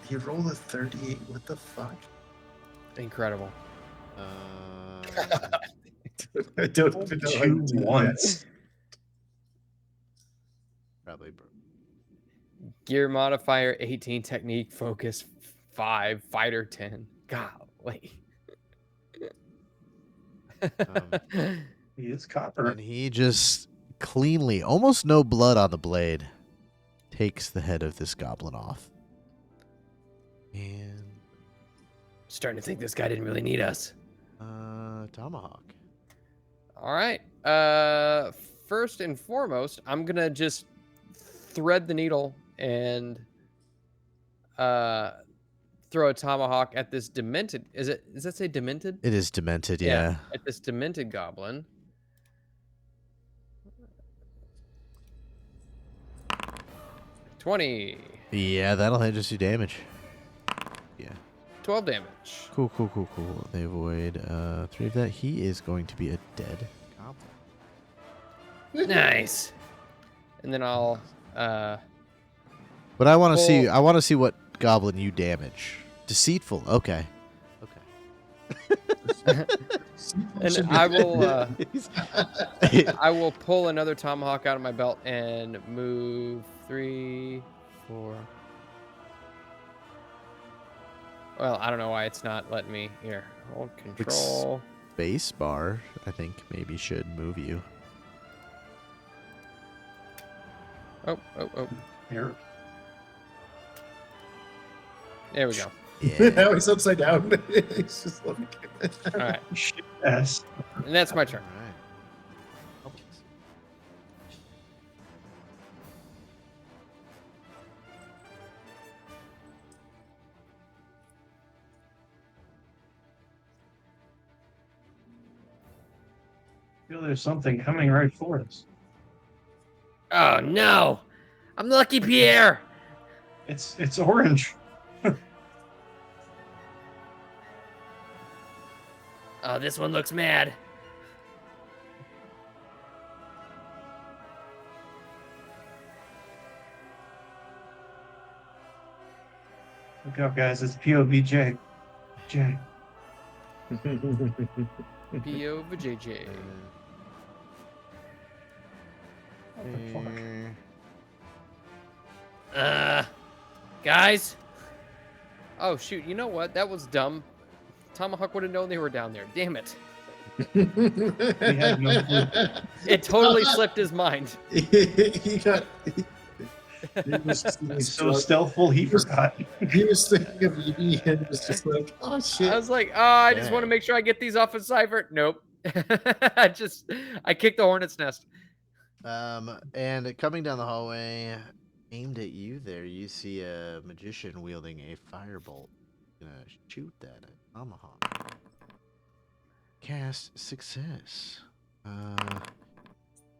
You roll a 38. What the fuck? Incredible. I don't even know how you do that. Once. Probably. Gear modifier 18, technique focus 5, fighter 10. Golly. He is copper. And he just cleanly, almost no blood on the blade, takes the head of this goblin off. And Starting to think this guy didn't really need us. tomahawk. All right. First and foremost, I'm going to just thread the needle and throw a tomahawk at this demented. Does that say demented? It is demented, yeah. At this demented goblin. $20. Yeah, that'll just do damage. Yeah. 12 damage. Cool. They avoid 3 of that. He is going to be a dead goblin. Nice. And then I'll But I want to see. Well- I want to see what goblin you damage. Deceitful. Okay. and I will I will pull another tomahawk out of my belt and move 3, 4. Well, I don't know why it's not letting me here. Hold control. Base bar, I think maybe should move you. Oh. Here. There we go. Yeah. Now he's upside down. He's just looking. All right. Shit ass. And that's my turn. All right. I feel there's something coming right for us. Oh no! I'm Lucky Pierre! It's orange. Oh, this one looks mad. Look out, guys. It's POVJ. J. P.O. JJ. What the fuck? Guys? Oh shoot! You know what? That was dumb. Tomahawk would have known they were down there. Damn it! We had no clue. It totally slipped his mind. he got He's so stealthful, he forgot. He was thinking of me and was just like, oh shit. I was like, oh, I just want to Dang. make sure I get these off of Cypher. Nope. I kicked the hornet's nest. And coming down the hallway, aimed at you there, you see a magician wielding a firebolt. Gonna shoot that at tomahawk. Cast success.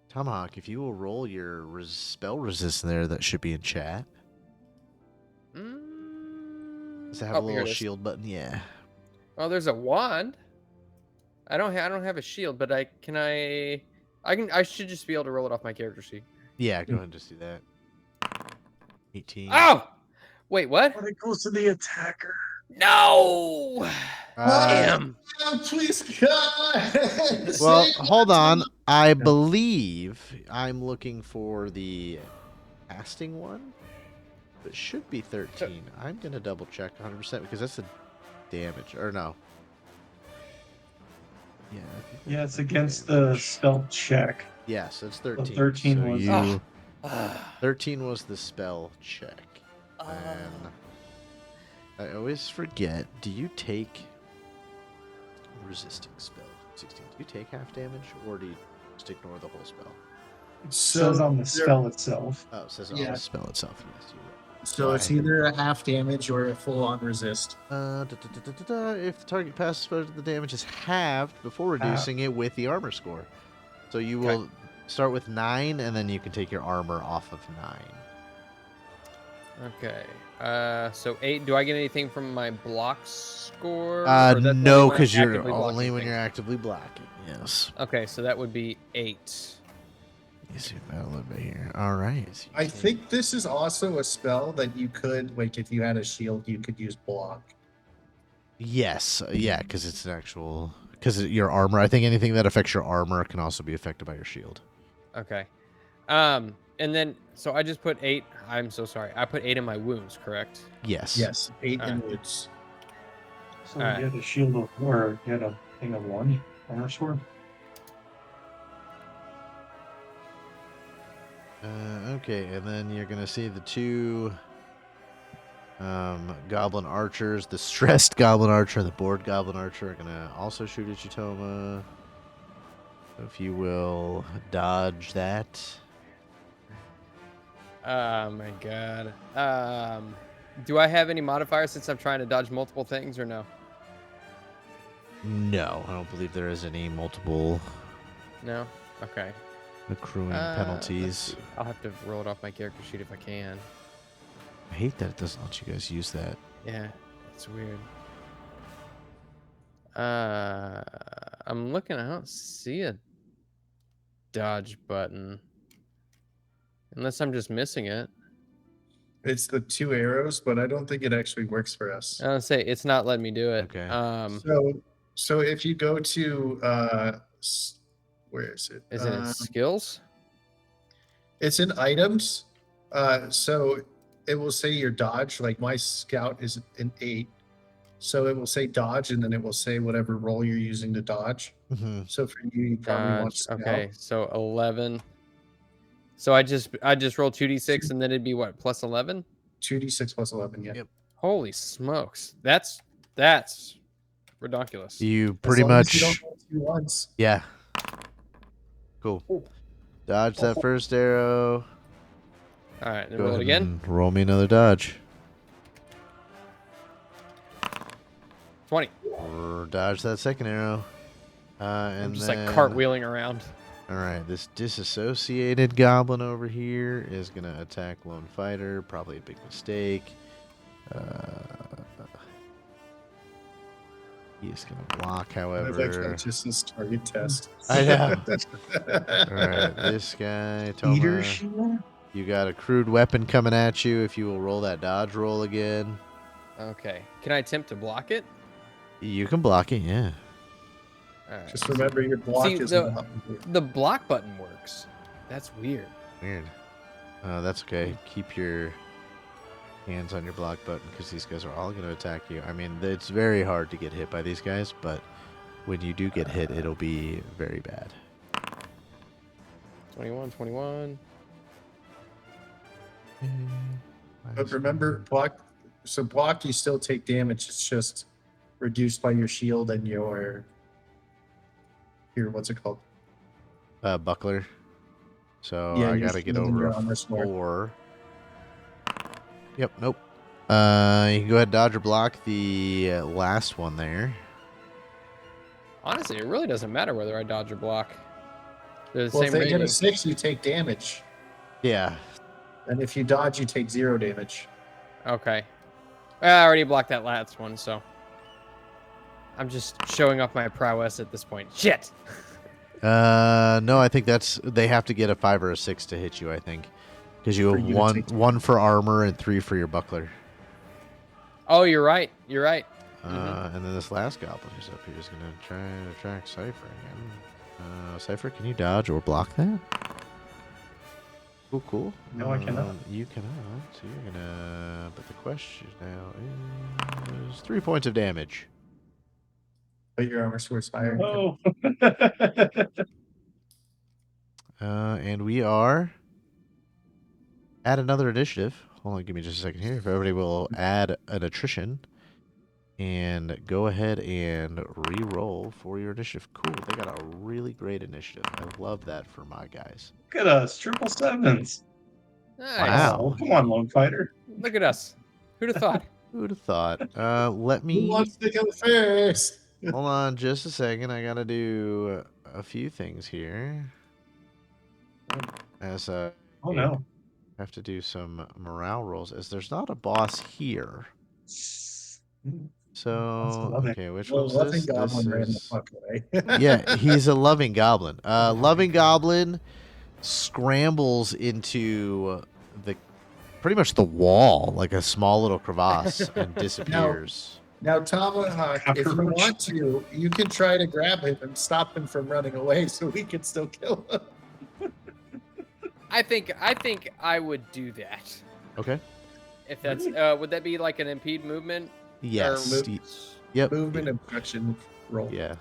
Tomahawk, if you will roll your spell resist there, that should be in chat. Does it have a here little it is. shield button? Yeah. Well, there's a wand. I don't have a shield, but I should just be able to roll it off my character sheet. Yeah, go ahead and just do that. 18. Oh! Wait, what? But it goes to the attacker. No! Damn. Oh, please, God. Well, Save hold my on. time. I believe I'm looking for the casting one. It should be 13. I'm going to double check 100% because that's the damage. Or no. Yeah. I think Yeah, that's it's the against the damage. spell check. Yes, it's 13. 13 so was- you, Ah. 13 was the spell check. And I always forget. Do you take resisting spell? 16. Do you take half damage or do you just ignore the whole spell? It says on the spell itself. Oh, it says on Yeah. the spell itself. Yes, you're right. So it's either a half damage or a full on resist. If the target passes spell, the damage is halved before reducing it with the armor score. So you will start with 9, and then you can take your armor off of 9. Okay. So 8. Do I get anything from my block score? Or that's only No, when I'm because you're actively blocking only when things? you're actively blocking. Yes. Okay, so that would be 8. Let me zoom out a little bit here. All right. So you I take- think this is also a spell that you could, like, if you had a shield, you could use block. Yes. Yeah, because it's an actual. Because your armor. I think anything that affects your armor can also be affected by your shield. Okay. And then so I just put 8. I'm so sorry. I put 8 in my wounds, correct? Yes. Yes, 8 Alright. inwards. So Alright. you had a shield of, or you had a thing of 1 armor sword. Okay, and then you're gonna see the 2 goblin archers, the stressed goblin archer, the bored goblin archer, are gonna also shoot at you, Toma. So if you will dodge that. Oh my god. Do I have any modifiers since I'm trying to dodge multiple things or no? No, I don't believe there is any multiple No? Okay. accruing Let's penalties. see. I'll have to roll it off my character sheet if I can. I hate that it doesn't let you guys use that. Yeah, it's weird. I'm looking. I don't see a dodge button, unless I'm just missing it. It's the 2 arrows, but I don't think it actually works for us. I don't say it's not letting me do it. Okay. So if you go to where is it? Is it in skills? It's in items. So it will say your dodge. Like my scout is an 8, so it will say dodge, and then it will say whatever roll you're using to dodge. Mm-hmm. So for you, you probably want Dodge. scout. Okay, so 11. So I just roll 2d6 and then it'd be what, plus 11? 2d6 plus 11. Yeah. Yep. Holy smokes, that's ridiculous. You As pretty long as you much. don't roll 2 ones. Yeah. Cool. Dodge that first arrow. All right, then Go roll it ahead again. and roll me another dodge. 20. Or dodge that second arrow. And I'm just then, like cartwheeling around. All right, this disassociated goblin over here is gonna attack lone fighter. Probably a big mistake. He is gonna block, I like however. that, just this target test. I know. All right, this guy, Toma, Eater shield? you got a crude weapon coming at you. If you will roll that dodge roll again, Okay, can I attempt to block it? you can block it. Yeah. All right. Just remember your block See, is the- not. The block button works. That's weird. Weird. That's okay. Keep your hands on your block button because these guys are all going to attack you. I mean, it's very hard to get hit by these guys, but when you do get hit, it'll be very bad. 21, 21. But remember, block. So block, you still take damage. It's just reduced by your shield and your what's it called? Buckler. So Yeah, I your gotta get shield and over your a armor score. 4. Yep, nope. You can go ahead and dodge or block the last one there. Honestly, it really doesn't matter whether I dodge or block. They're the Well, if same they hit a rating. 6, you take damage, Yeah. and if you dodge, you take 0 damage. Okay. I already blocked that last one, so I'm just showing off my prowess at this point. Shit. No, I think they have to get a 5 or a 6 to hit you, I think. Because you For have you to take one for armor and 3 for your buckler. Oh, you're right. You're right. And then this last goblin who's up here is going to try and attack Cypher again. Cypher, can you dodge or block that? Cool. No, I cannot. You cannot. So you're going to... But the question now is 3 points of damage. But your armor score is higher. Oh. And we are at another initiative. Hold on, give me just a second here. If everybody will add an attrition and go ahead and re-roll for your initiative. Cool. They got a really great initiative. I love that for my guys. Look at us, 777s. Nice. Wow. Oh, come on, Lone Fighter. Look at us. Who'd have thought? Who would have thought? Let Who me... wants to go first? Hold on just a second. I got to do a few things here. As Oh no. have to do some morale rolls, as there's not a boss here. So, loving. okay, which Well, one's loving this? goblin ran the This is... fuck away. Yeah, he's a loving goblin. Loving goblin scrambles into the pretty much the wall, like a small little crevasse, and disappears. Now, Tomahawk, if you want to, you can try to grab him and stop him from running away so we can still kill him. I think I would do that. Okay. If that's would that be like an impede movement? Yes. Or Yep. Movement obstruction roll. Yeah.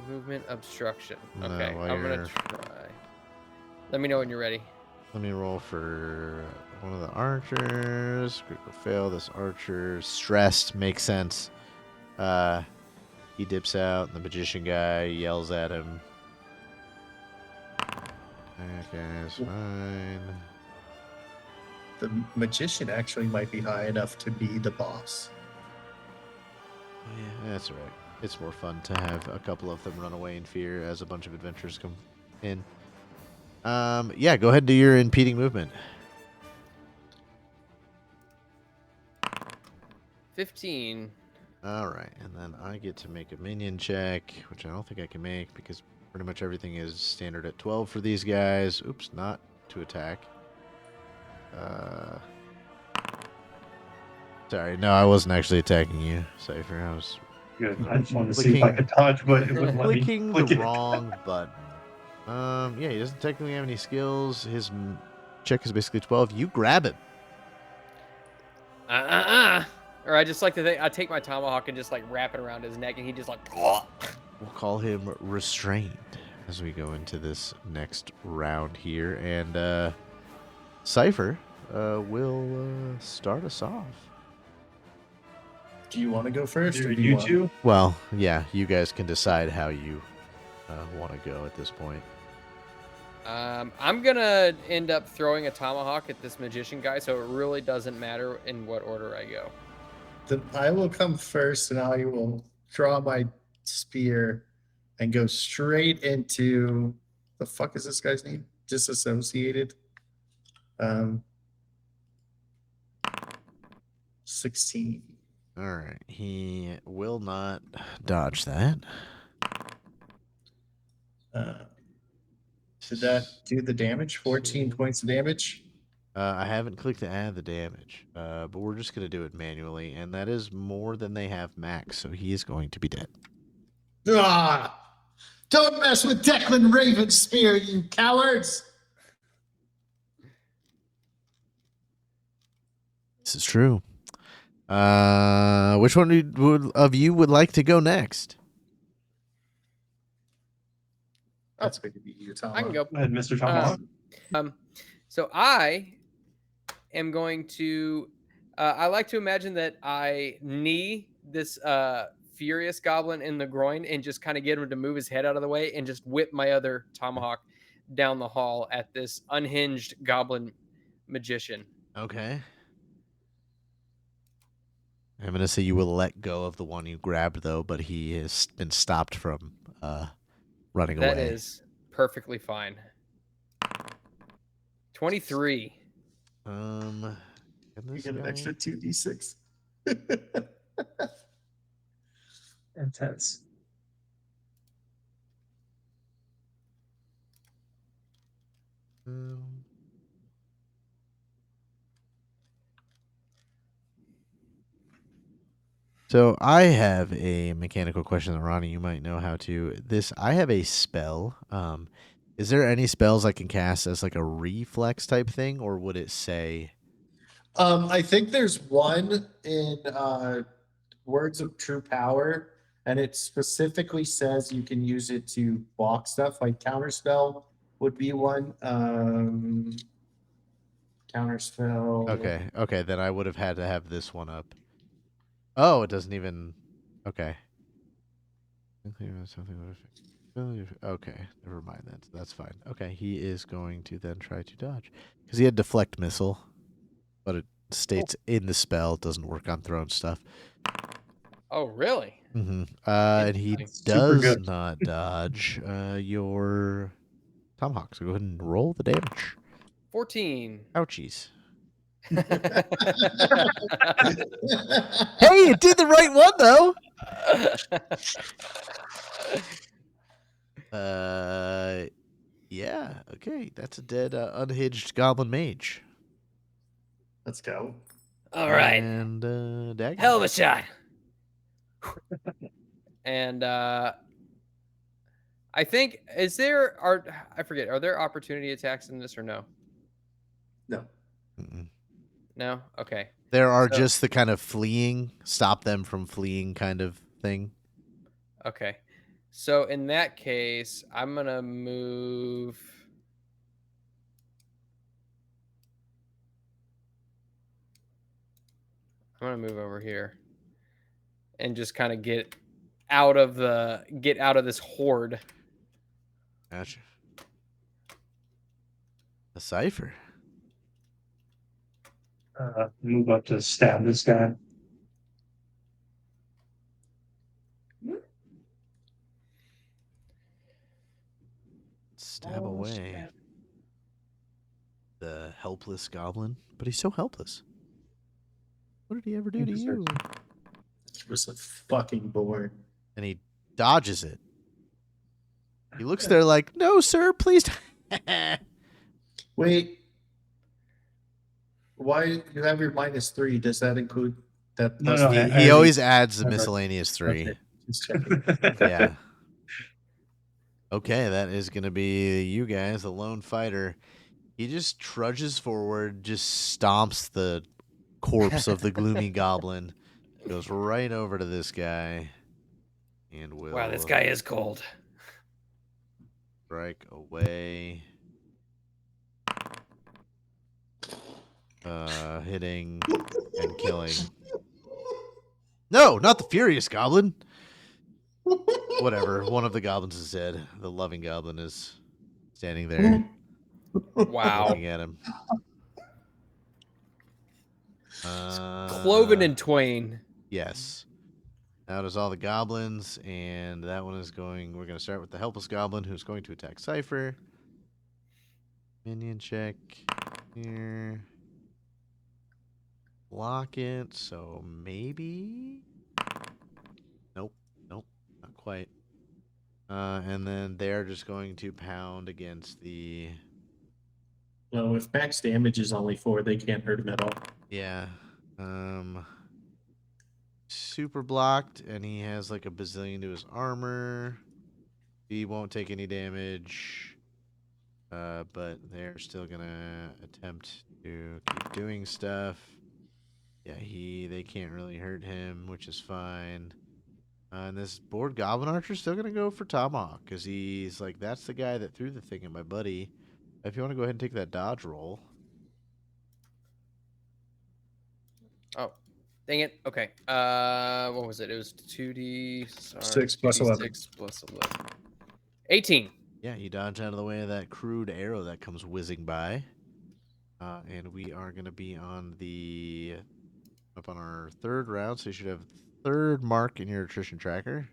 movement obstruction. No, Okay, while I'm gonna you're- try. Let me know when you're ready. Let me roll for one of the archers. Critical fail. This archer stressed. Makes sense. He dips out, and the magician guy yells at him. Okay, it's fine. The magician actually might be high enough to be the boss. Yeah, that's all right. It's more fun to have a couple of them run away in fear as a bunch of adventurers come in. Yeah, go ahead and do your impeding movement. 15. All right, and then I get to make a minion check, which I don't think I can make because pretty much everything is standard at 12 for these guys. Oops, not to attack. Sorry, no, I wasn't actually attacking you, Cypher. I was Good. I just wanted to see if I could dodge, but it wouldn't let me clicking click the it. wrong button. Yeah, he doesn't technically have any skills. His check is basically 12. You grab him. Or I just like to I take my tomahawk and just like wrap it around his neck, and he just like. We'll call him restrained as we go into this next round here. And Cypher will start us off. Do you want to go first? Or Either do you want... two? Well, yeah, you guys can decide how you want to go at this point. I'm gonna end up throwing a tomahawk at this magician guy, so it really doesn't matter in what order I go. Then I will come first, and I will draw my spear and go straight into the fuck is this guy's name? Disassociated. 16. All right, he will not dodge that. Should that do the damage? 14 points of damage. I haven't clicked to add the damage, but we're just going to do it manually, and that is more than they have max, so he is going to be dead. Ah! Don't mess with Declan Raven's spear, you cowards! This is true. Which one of you would like to go next? That's going to be you, Tom. I can go. Go ahead, Mr. Tomahawk. So I am going to. I like to imagine that I knee this furious goblin in the groin and just kind of get him to move his head out of the way and just whip my other tomahawk down the hall at this unhinged goblin magician. Okay. I'm going to say you will let go of the one you grabbed, though, but he has been stopped from running That away. is perfectly fine. 23. Can You this get an guy- extra 2d6. Intense. So I have a mechanical question that Ronnie, you might know how to. I have a spell. Is there any spells I can cast as like a reflex type thing, or would it say? I think there's one in Words of True Power, and it specifically says you can use it to block stuff. Like Counterspell would be one. Counterspell. Okay, then I would have had to have this one up. Oh, it doesn't even. Okay. Okay, never mind then. That's fine. Okay, he is going to then try to dodge because he had deflect missile, but it states in the spell. It doesn't work on thrown stuff. Oh, really? Mm-hmm. And he Interesting. Super does good. not dodge your tomahawk. So go ahead and roll the damage. 14. Ouchies. Hey, Hey, it did the right one though. Yeah. Okay, that's a dead unhinged goblin mage. Let's go. All right. And Dagon. Hell of a shot. And I think I forget, are there opportunity attacks in this or no? No. Mm-mm. No? Okay. There are So- just the kind of fleeing, stop them from fleeing kind of thing. Okay. So in that case, I'm gonna move. I'm gonna move over here and just kind of get out of this horde. Gotcha. A cipher. Move up to stab this guy. Stab Oh, away stab. the helpless goblin, but he's so helpless. What did he ever do He to you? deserves He was a fucking bored. And he dodges it. He looks there like, "No, sir, please." Wait. Why you have your -3? Does that include that No, plus? no, he I he already- always adds the Never. miscellaneous 3. Okay, just checking. Yeah. Okay, that is going to be you guys, the lone fighter. He just trudges forward, just stomps the corpse of the gloomy goblin, goes right over to this guy, and will Wow, this guy is cold. strike away. Hitting and killing. No, not the furious goblin. Whatever. One of the goblins is dead. The loving goblin is standing there Wow. looking at him. Cloven in twain. Yes. Out is all the goblins, and that one is going. We're going to start with the helpless goblin who's going to attack Cypher. Minion check here. Block it, so maybe. Nope, not quite. And then they're just going to pound against the. Well, if max damage is only 4, they can't hurt him at all. Yeah. Super blocked, and he has like a bazillion to his armor. He won't take any damage. But they're still gonna attempt to keep doing stuff. Yeah, they can't really hurt him, which is fine. And this bored goblin archer's still gonna go for Tomahawk, because he's like, that's the guy that threw the thing at my buddy. If you want to go ahead and take that dodge roll. Oh, dang it. Okay. What was it? It was 2d. Sorry, 6 plus 11. 2d6 plus 11. 18. Yeah, you dodge out of the way of that crude arrow that comes whizzing by. And we are going to be up on our third round, so you should have third mark in your attrition tracker.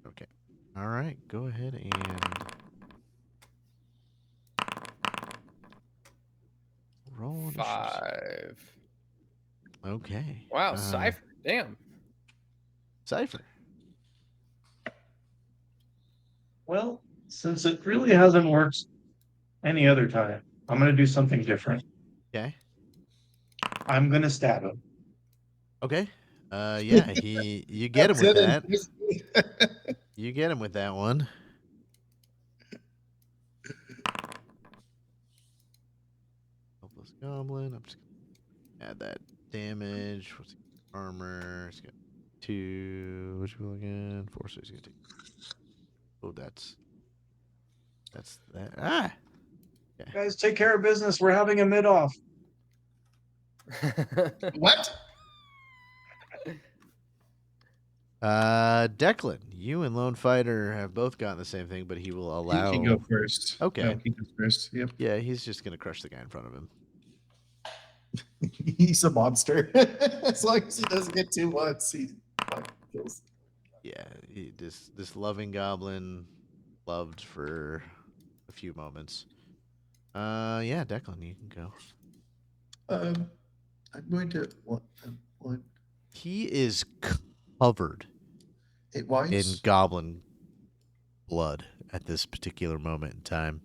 Okay. All right, go ahead and roll initiative. 5. Okay. Wow, Cypher. Damn. Cypher. Well, since it really hasn't worked any other time, I'm gonna do something different. Okay. I'm gonna stab him. Okay. Yeah, you get him with that. You get him with that one. Helpless goblin. I'm just gonna add that damage. What's the armor? It's got 2. What you looking? 4, so he's gonna take. Oh, that's that. Ah. Guys, take care of business. We're having a mid-off. What? Declan, you and Lone Fighter have both gotten the same thing, but he will allow. He can go first. Okay. No, he goes first. Yep. Yeah, he's just gonna crush the guy in front of him. He's a monster. As long as he doesn't get 2 once, he kills. Yeah, this loving goblin loved for a few moments. Yeah, Declan, you can go. I'm going to one. He is covered Why in is goblin blood at this particular moment in time.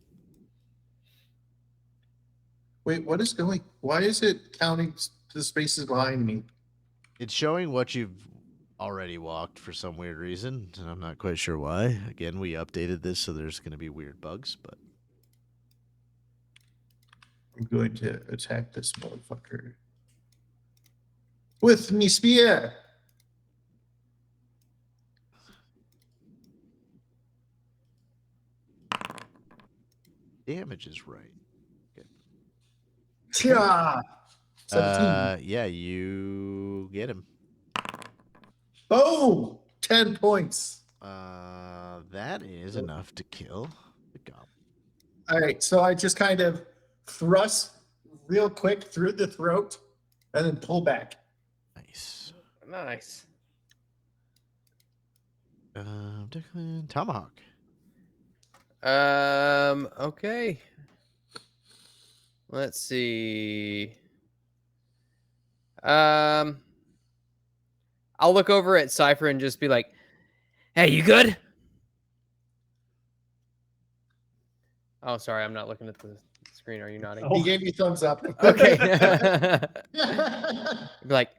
wait? What is going? Why is it counting the spaces behind me? It's showing what you've already walked for some weird reason, and I'm not quite sure why. Again, we updated this, so there's going to be weird bugs, but I'm going to attack this motherfucker with me spear. damage is right. Yeah. 17. Yeah, you get him. Oh, 10 points. That is enough to kill the goblin. All right, so I just kind of thrust real quick through the throat and then pull back. Nice. Nice. Declan, tomahawk. Okay. Let's see. I'll look over at Cypher and just be like, "Hey, you good?" Oh, sorry, I'm not looking at the screen. Are you nodding? Oh. He gave you thumbs up. Okay. Be like,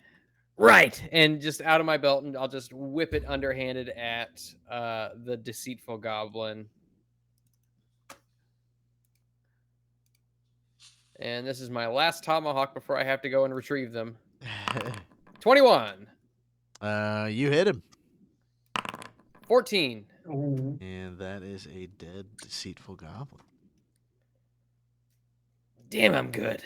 right, and just out of my belt, and I'll just whip it underhanded at the deceitful goblin. And this is my last tomahawk before I have to go and retrieve them. 21. You hit him. 14. Oh, And that is a dead, deceitful goblin. Damn, I'm good.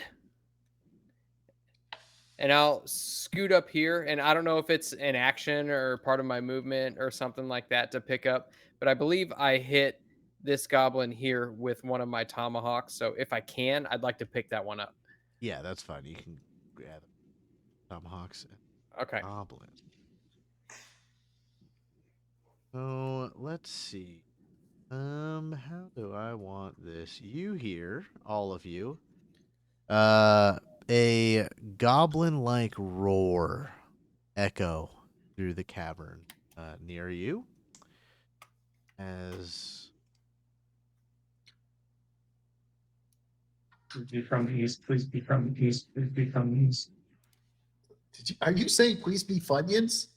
And I'll scoot up here, and I don't know if it's an action or part of my movement or something like that to pick up, but I believe I hit this goblin here with one of my tomahawks. So if I can, I'd like to pick that one up. Yeah, that's fine. You can grab tomahawks and Okay. goblin. So let's see. How do I want this? You hear, all of you, a goblin-like roar echo through the cavern near you. As please be from the east. Please be from the east. Please be from the east. Are you saying please be Funyuns?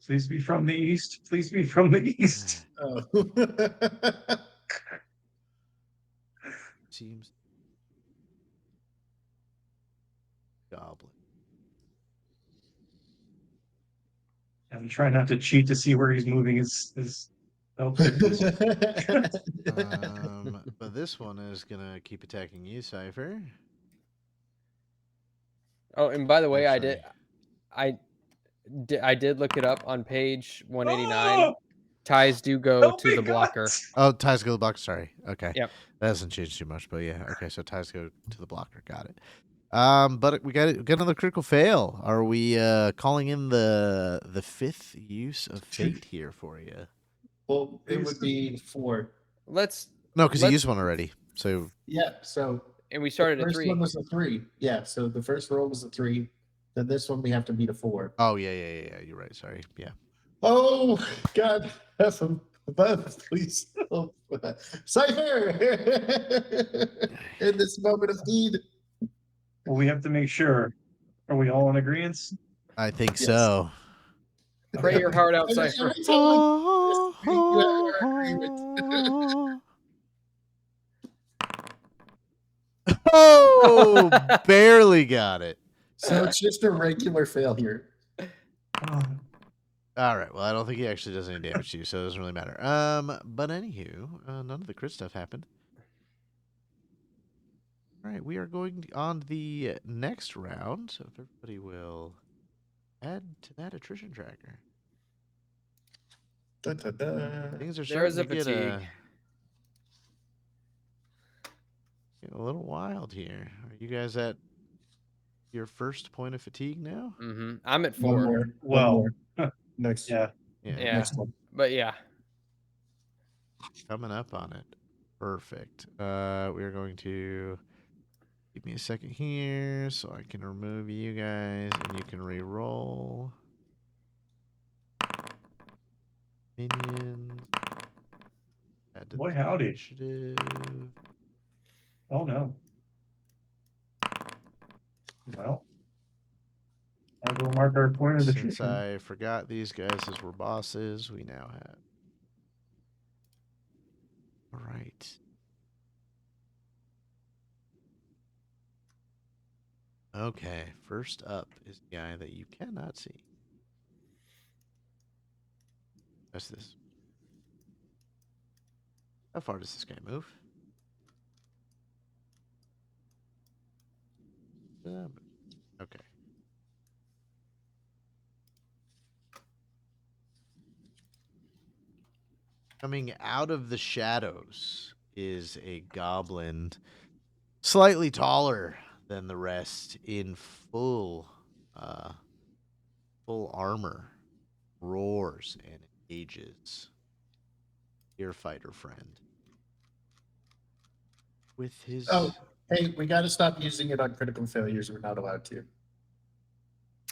Please be from the east. Please be from the east. Oh. seems goblin. I'm trying not to cheat to see where he's moving his Oh, goodness. But this one is gonna keep attacking you, Cypher. Oh, and by the way, Sorry. I did look it up on page 189. Oh, Ties do go help to me, the blocker. Oh, ties go to the blocker. Sorry. Okay. Yep. That hasn't changed too much, but yeah. Okay, so ties go to the blocker. Got it. But we got another critical fail. Are we calling in the fifth use of fate here for you? Well, it would be 4. Let's No, because you Let's- used one already. So Yeah, so and we the started at first 3. one was a 3. Yeah, so the first roll was a 3. Then this one we have to beat a 4. oh yeah. You're right. Sorry. Yeah. Oh God, have some above, please. Oh, Cypher! In this moment of need. well, we have to make sure. Are we all in agreement? I think Yes. so. Pray your heart out, Every Cypher. time you have our agreement. Oh, barely got it. So it's just a regular failure. Oh, All right. Well, I don't think he actually does any damage to you, so it doesn't really matter. But anywho, none of the crit stuff happened. All right, we are going on the next round. So if everybody will add to that attrition tracker. Dun, dun, dun. Things are There is starting a to fatigue. get a little wild here. Are you guys at your first point of fatigue now? Mm-hmm. I'm at One 4. more. Well, One more. Next. yeah. Yeah. Next one. But yeah. Coming up on it. Perfect. We are going to give me a second here so I can remove you guys and you can re-roll. Minions. Add to Boy, the howdy. initiative. Oh, no. Well, I will mark our point of the Since future. I forgot these guys as were bosses, we now have. All right. Okay, first up is the guy that you cannot see. That's this. How far does this guy move? Okay. Coming out of the shadows is a goblin, slightly taller than the rest, in full armor, roars and engages your fighter friend with his. Oh, hey, we got to stop using it on critical failures. We're not allowed to.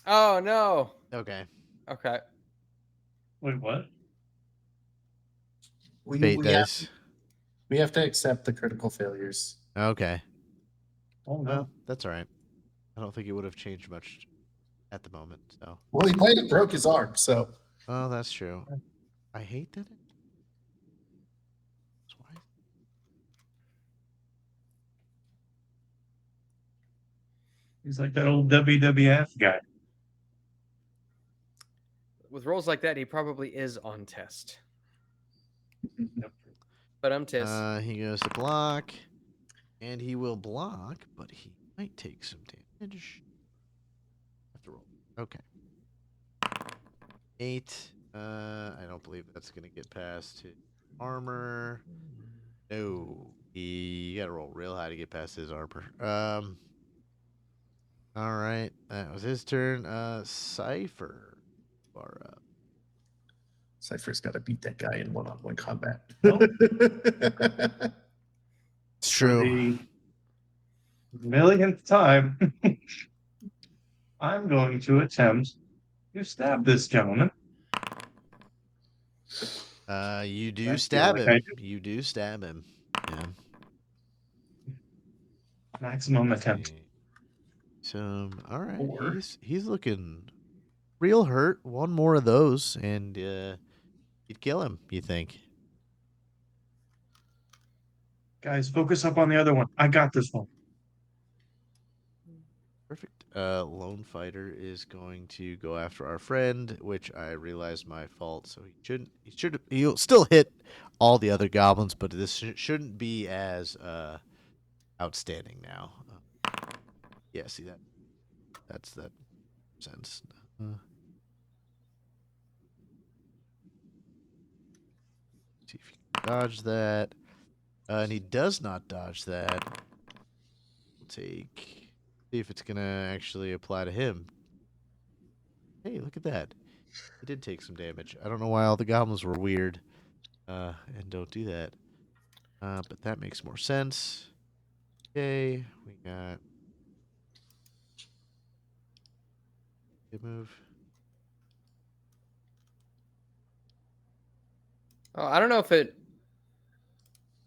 Oh no. Okay. Okay. Wait, what? Fate We have, dice. we have to accept the critical failures. Okay. Oh, no. Well, that's all right. I don't think it would have changed much at the moment. So. Well, he might have broke his arm, so. Oh, that's true. I hate that. Why? He's like that old WWF guy. With rolls like that, he probably is on test. Yep. But I'm test. He goes to block, and he will block, but he might take some damage. Have to roll. Okay. 8. I don't believe that's gonna get past his armor. No, you gotta roll real high to get past his armor. All right, that was his turn. Cypher, far up. Cypher's got to beat that guy in one-on-one combat. Nope. It's For true. the millionth time, I'm going to attempt to stab this gentleman. You I do feel stab like him. I do. You do stab him. Yeah. Maximum attempt. So, all right, Four. he's looking real hurt. One more of those, and you'd kill him. You think? Guys, focus up on the other one. I got this one. Perfect. Lone Fighter is going to go after our friend, which I realized my fault. So he'll still hit all the other goblins, but this shouldn't be as outstanding now. Yeah, see that? That's that sense. See if he can dodge that. And he does not dodge that. We'll take. See if it's gonna actually apply to him. Hey, look at that. He did take some damage. I don't know why all the goblins were weird. And don't do that. But that makes more sense. Okay, we got good move. Oh, I don't know if it.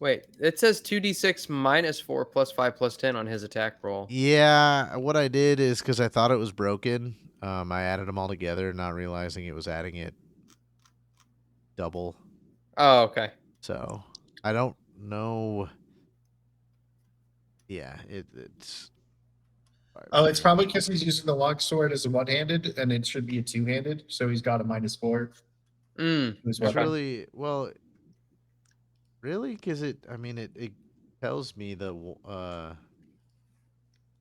Wait, it says 2d6 -4 +5 +10 on his attack roll. Yeah, what I did is because I thought it was broken. I added them all together, not realizing it was adding it double. Oh, okay. So I don't know. Yeah, it's. Oh, it's probably because he's using the longsword as a one-handed, and it should be a two-handed. So he's got a -4. Mm. to his It's weapon. really well. Really, because it tells me the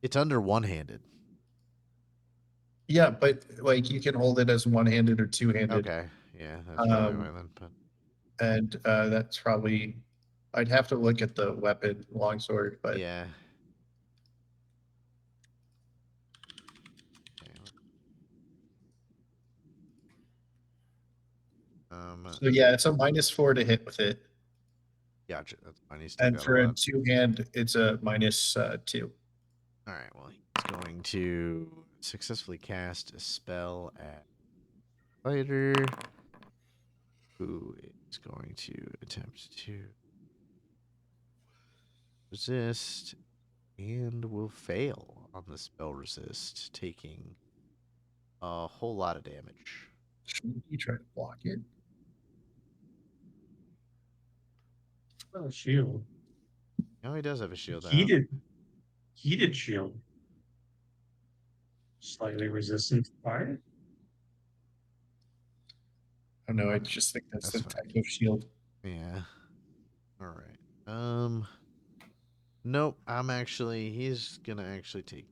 it's under one-handed. Yeah, but like you can hold it as one-handed or two-handed. Okay, yeah, that's probably why then. But And that's probably. I'd have to look at the weapon longsword, but yeah. so yeah, it's a -4 to hit with it, Gotcha. That's fine. He's still and got for a a lot. two-hand, it's a -2. All right. Well, he's going to successfully cast a spell at fighter, who is going to attempt to resist and will fail on the spell resist, taking a whole lot of damage. Shouldn't he try to block it? Oh, shield. Oh, he does have a shield out. Heated shield. Slightly resistant to fire. Oh no, I just think that's That's the fine. type of shield. Yeah. All right. Nope. He's gonna actually take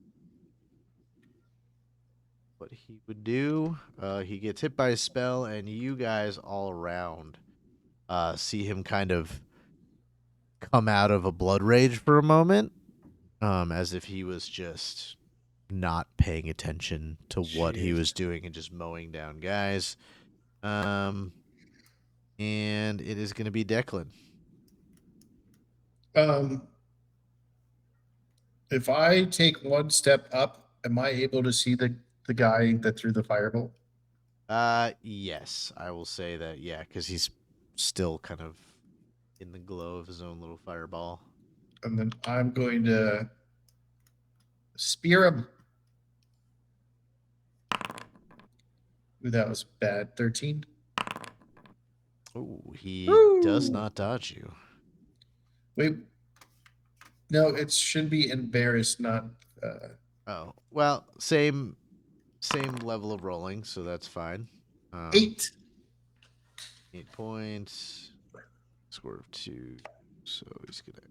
what he would do. He gets hit by a spell, and you guys all around see him kind of come out of a blood rage for a moment, as if he was just not paying attention to what he was doing and just mowing down guys. And it is going to be Declan. If I take one step up, am I able to see the guy that threw the fireball? Yes, I will say that. Yeah, because he's still kind of in the glow of his own little fireball. And then I'm going to spear him. Ooh, that was bad. 13. Oh, he does not dodge you. Wait. No, it should be embarrassed, not. Oh, well, same level of rolling, so that's fine. 8. 8 points. Score of 2. So he's gonna.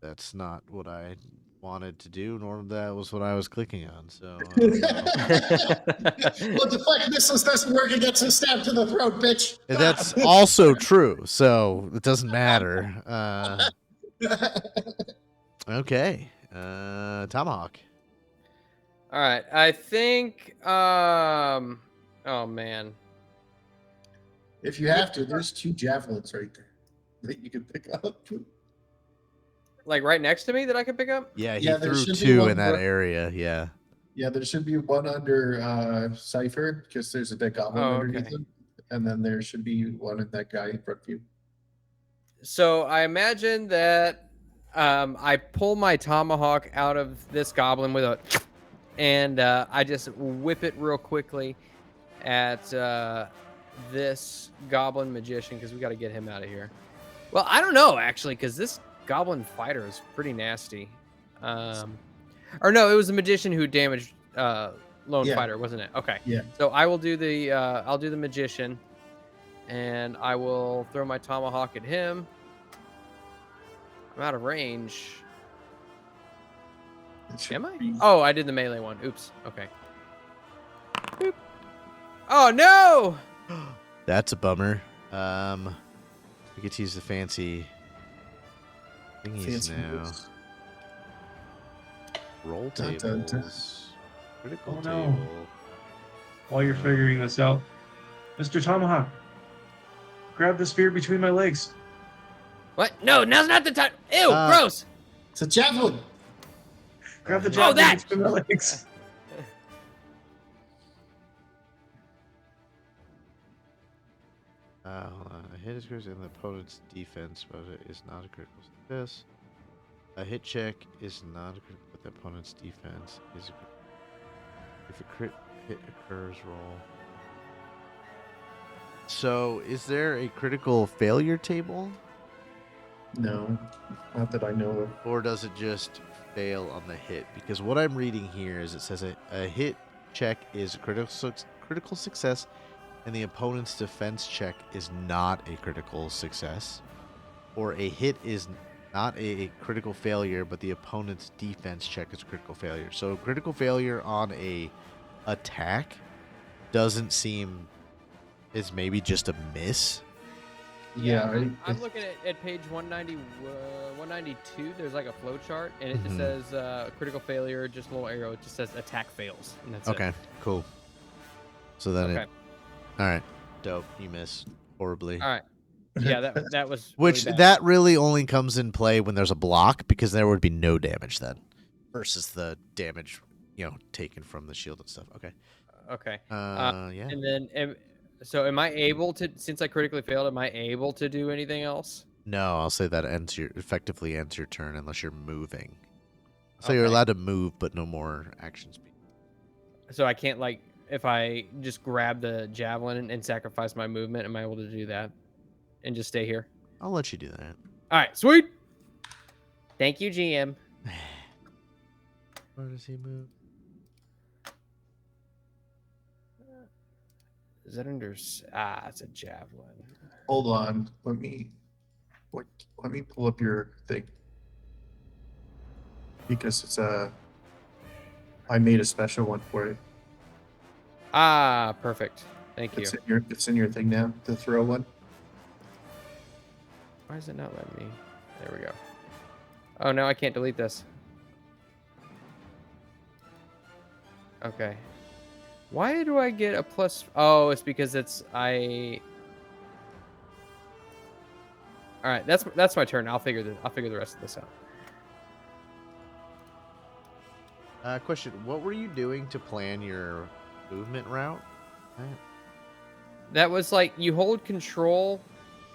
That's not what I wanted to do, nor that was what I was clicking on. So. Well, deflect missiles doesn't work against a stab to the throat, bitch. That's also true, so it doesn't matter. Okay. Tomahawk. All right. I think. Oh man. If you have to, there's 2 javelins right there that you can pick up. Like right next to me that I can pick up? Yeah, he Yeah, there threw should be 2 one in that more. area. Yeah. Yeah, there should be one under Cypher because there's a dead goblin Oh, underneath okay. him, and then there should be one in that guy in front of you. So I imagine that I pull my tomahawk out of this goblin with a, and I just whip it real quickly at this goblin magician because we got to get him out of here. Well, I don't know actually because this goblin fighter is pretty nasty. Or no, it was the magician who damaged lone Yeah. fighter, wasn't it? Okay. Yeah. So I will do the I'll do the magician, and I will throw my tomahawk at him. I'm out of range. It should Am I? be- Oh, I did the melee one. Oops. Okay. Boop. Oh no! That's a bummer. We get to use the fancy thingies Fancy now. moves. Roll Dun, dun, dun. tables. Critical Oh, no. table. While you're figuring this out, Mr. Tomahawk, grab the spear between my legs. What? No, now's not the time. Ew, Uh, gross. It's a javelin. Grab the Oh, javelin that! between my legs. Hold on. A hit is critical in the opponent's defense, but it is not a critical success. A hit check is not a critical, but the opponent's defense is a critical. If a crit hit occurs, roll. So, is there a critical failure table, No, not that I know of. or does it just fail on the hit? Because what I'm reading here is it says a hit check is a critical success, and the opponent's defense check is not a critical success, or a hit is not a critical failure, but the opponent's defense check is a critical failure. So critical failure on a attack doesn't seem is maybe just a miss. Yeah, I'm looking at page 190, 192. There's like a flow chart, and it just Mhm. says critical failure, just a little arrow. It just says attack fails, and that's Okay, cool. So then Okay. it. All right, dope. You miss horribly. All right. Yeah, that was Which really bad. that really only comes in play when there's a block, because there would be no damage then, versus the damage, taken from the shield and stuff. Okay. Okay. Yeah. And then, so am I able to, since I critically failed, am I able to do anything else? No, I'll say that effectively ends your turn unless you're moving. So you're Okay. allowed to move, but no more action speed. So I can't, like, if I just grab the javelin and sacrifice my movement, am I able to do that and just stay here? I'll let you do that. All right, sweet. Thank you, GM. Where does he move? Is that under? It's a javelin. Hold on. Let me pull up your thing. Because it's I made a special one for it. Perfect. Thank you. It's in your thing now, the throw one. Why is it not letting me? There we go. Oh, no, I can't delete this. Okay. Why do I get a plus? Oh, it's because All right, that's my turn. I'll figure the rest of this out. Question: what were you doing to plan your movement route? That was like you hold control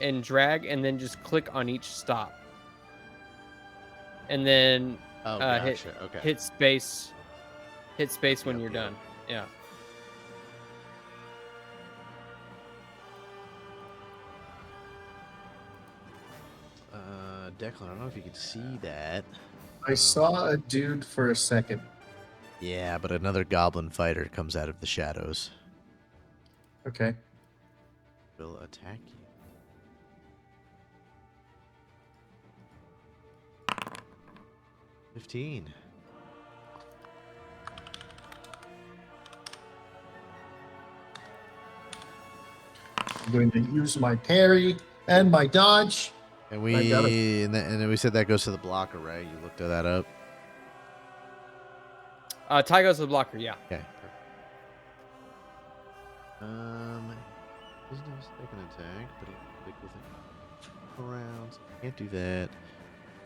and drag, and then just click on each stop, and then Oh, hit gotcha. Okay. hit space when Yep, you're yep. done. Yeah. Declan, I don't know if you can see that. I saw a dude for a second. Yeah, but another goblin fighter comes out of the shadows. Okay. Will attack you. 15. I'm going to use my parry and my dodge. And I got and then we said that goes to the blocker, right? You looked that up. Ty goes to the blocker. Yeah. Okay. Doesn't have a second attack, but he can click with it around. So can't do that.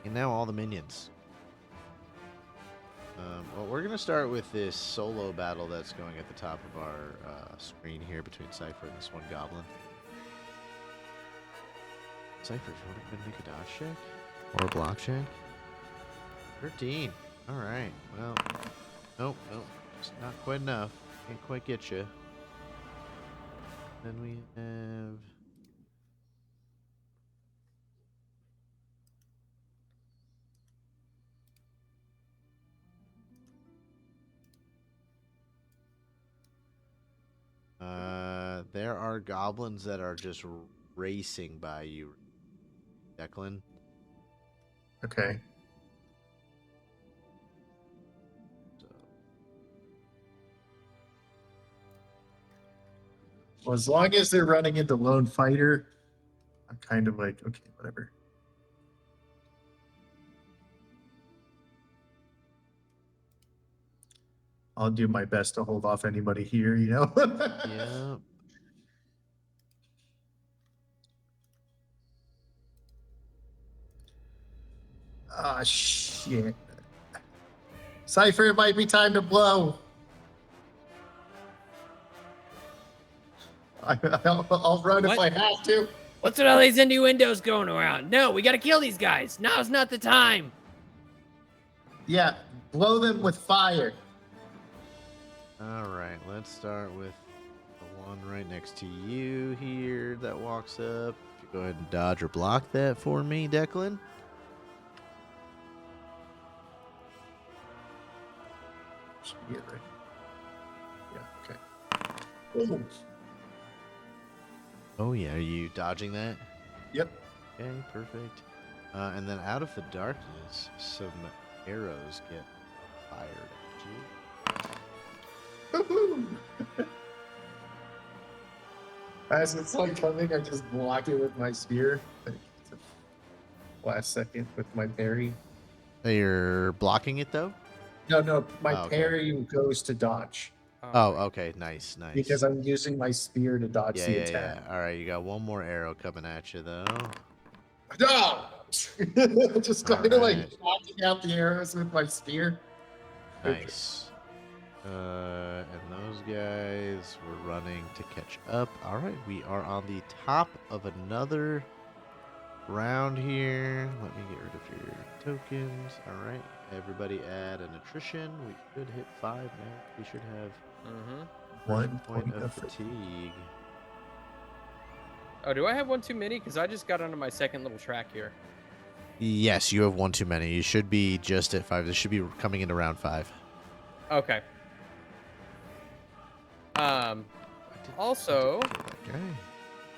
And now all the minions. Well, we're gonna start with this solo battle that's going at the top of our screen here between Cypher and this one goblin. Cypher, do you want to make a dodge check or a block check? 13. All right. Well, nope, it's not quite enough. Can't quite get you. Then we have There are goblins that are just racing by you, Declan. Okay. So, Well, as long as they're running into lone fighter, I'm kind of like, okay, whatever. I'll do my best to hold off anybody here, you know? yeah. Ah, shit. Cypher, it might be time to blow. I'll run if What? I have to. What's with all these innuendos going around? No, we gotta kill these guys. Now's not the time. Yeah, blow them with fire. All right, let's start with the one right next to you here that walks up. If you go ahead and dodge or block that for me, Declan. Should be it, right? Yeah, okay. Ooh. Oh, yeah. Are you dodging that? Yep. Okay, perfect. And then out of the darkness, some arrows get fired at you. Woohoo! As it's like coming, I just block it with my spear. Like, last second with my parry. You're blocking it, though? No, my Oh, okay. parry goes to dodge Oh, okay. Nice. because I'm using my spear to dodge Yeah, the yeah, attack. yeah. All right, you got one more arrow coming at you, though. No! Just kind of like Alright. blocking out the arrows with my spear. Nice. And those guys were running to catch up. All right, we are on the top of another round here. Let me get rid of your tokens. All right, everybody add an attrition. We should hit 5 now. We should have Mm-hmm. 1 point of fatigue. Oh, do I have one too many? Because I just got onto my second little track here. Yes, you have one too many. You should be just at 5. This should be coming into round 5. Okay. Also, Okay.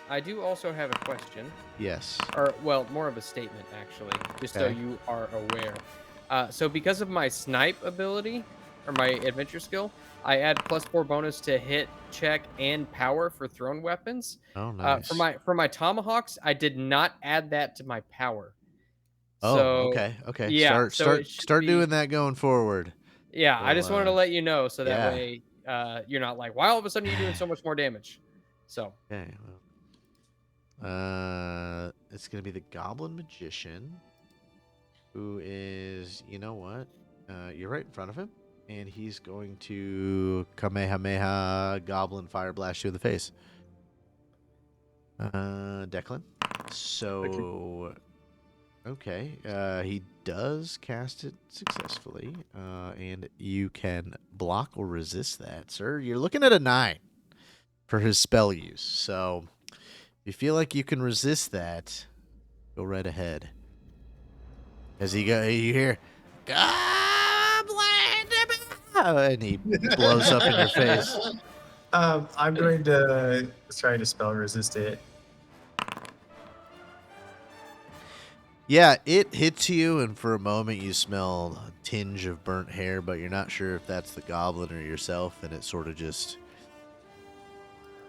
I do also have a question. Yes. Or, well, more of a statement, actually, just so Okay. you are aware. So because of my snipe ability, or my adventure skill, I add +4 bonus to hit, check, and power for thrown weapons. Oh, nice. For my tomahawks, I did not add that to my power. Oh, So, okay. yeah, so it should Start be, doing that going forward. yeah, I Well, just wanted to let you know so that yeah. way you're not like, why all of a sudden are you doing so much more damage? So, Okay. Well, it's gonna be the Goblin Magician, who is, you know what? You're right in front of him, and he's going to Kamehameha Goblin Fire Blast you in the face. Declan. So, okay. He does cast it successfully, and you can block or resist that, sir. You're looking at a 9 for his spell use. So, if you feel like you can resist that, go right ahead. As you hear, Goblin, and he blows up in your face. I'm going to try to spell resist it. Yeah, it hits you, and for a moment you smell a tinge of burnt hair, but you're not sure if that's the goblin or yourself, and it sort of just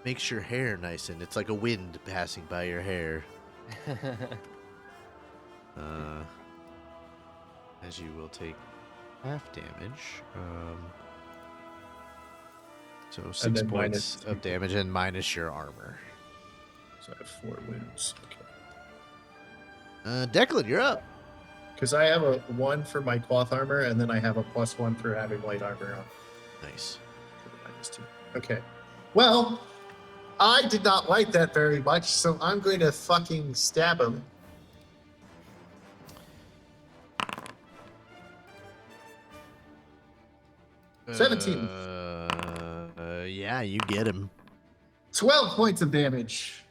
makes your hair nice, and it's like a wind passing by your hair. As you will take half damage. So 6 then points minus of damage and minus your armor. So I have 4 wounds. Okay. Declan, you're up. Because I have a 1 for my cloth armor, and then I have a +1 for having light armor on. Nice. -2. Okay. Well, I did not like that very much, so I'm going to fucking stab him. Uh, 17. Yeah, you get him. 12 points of damage.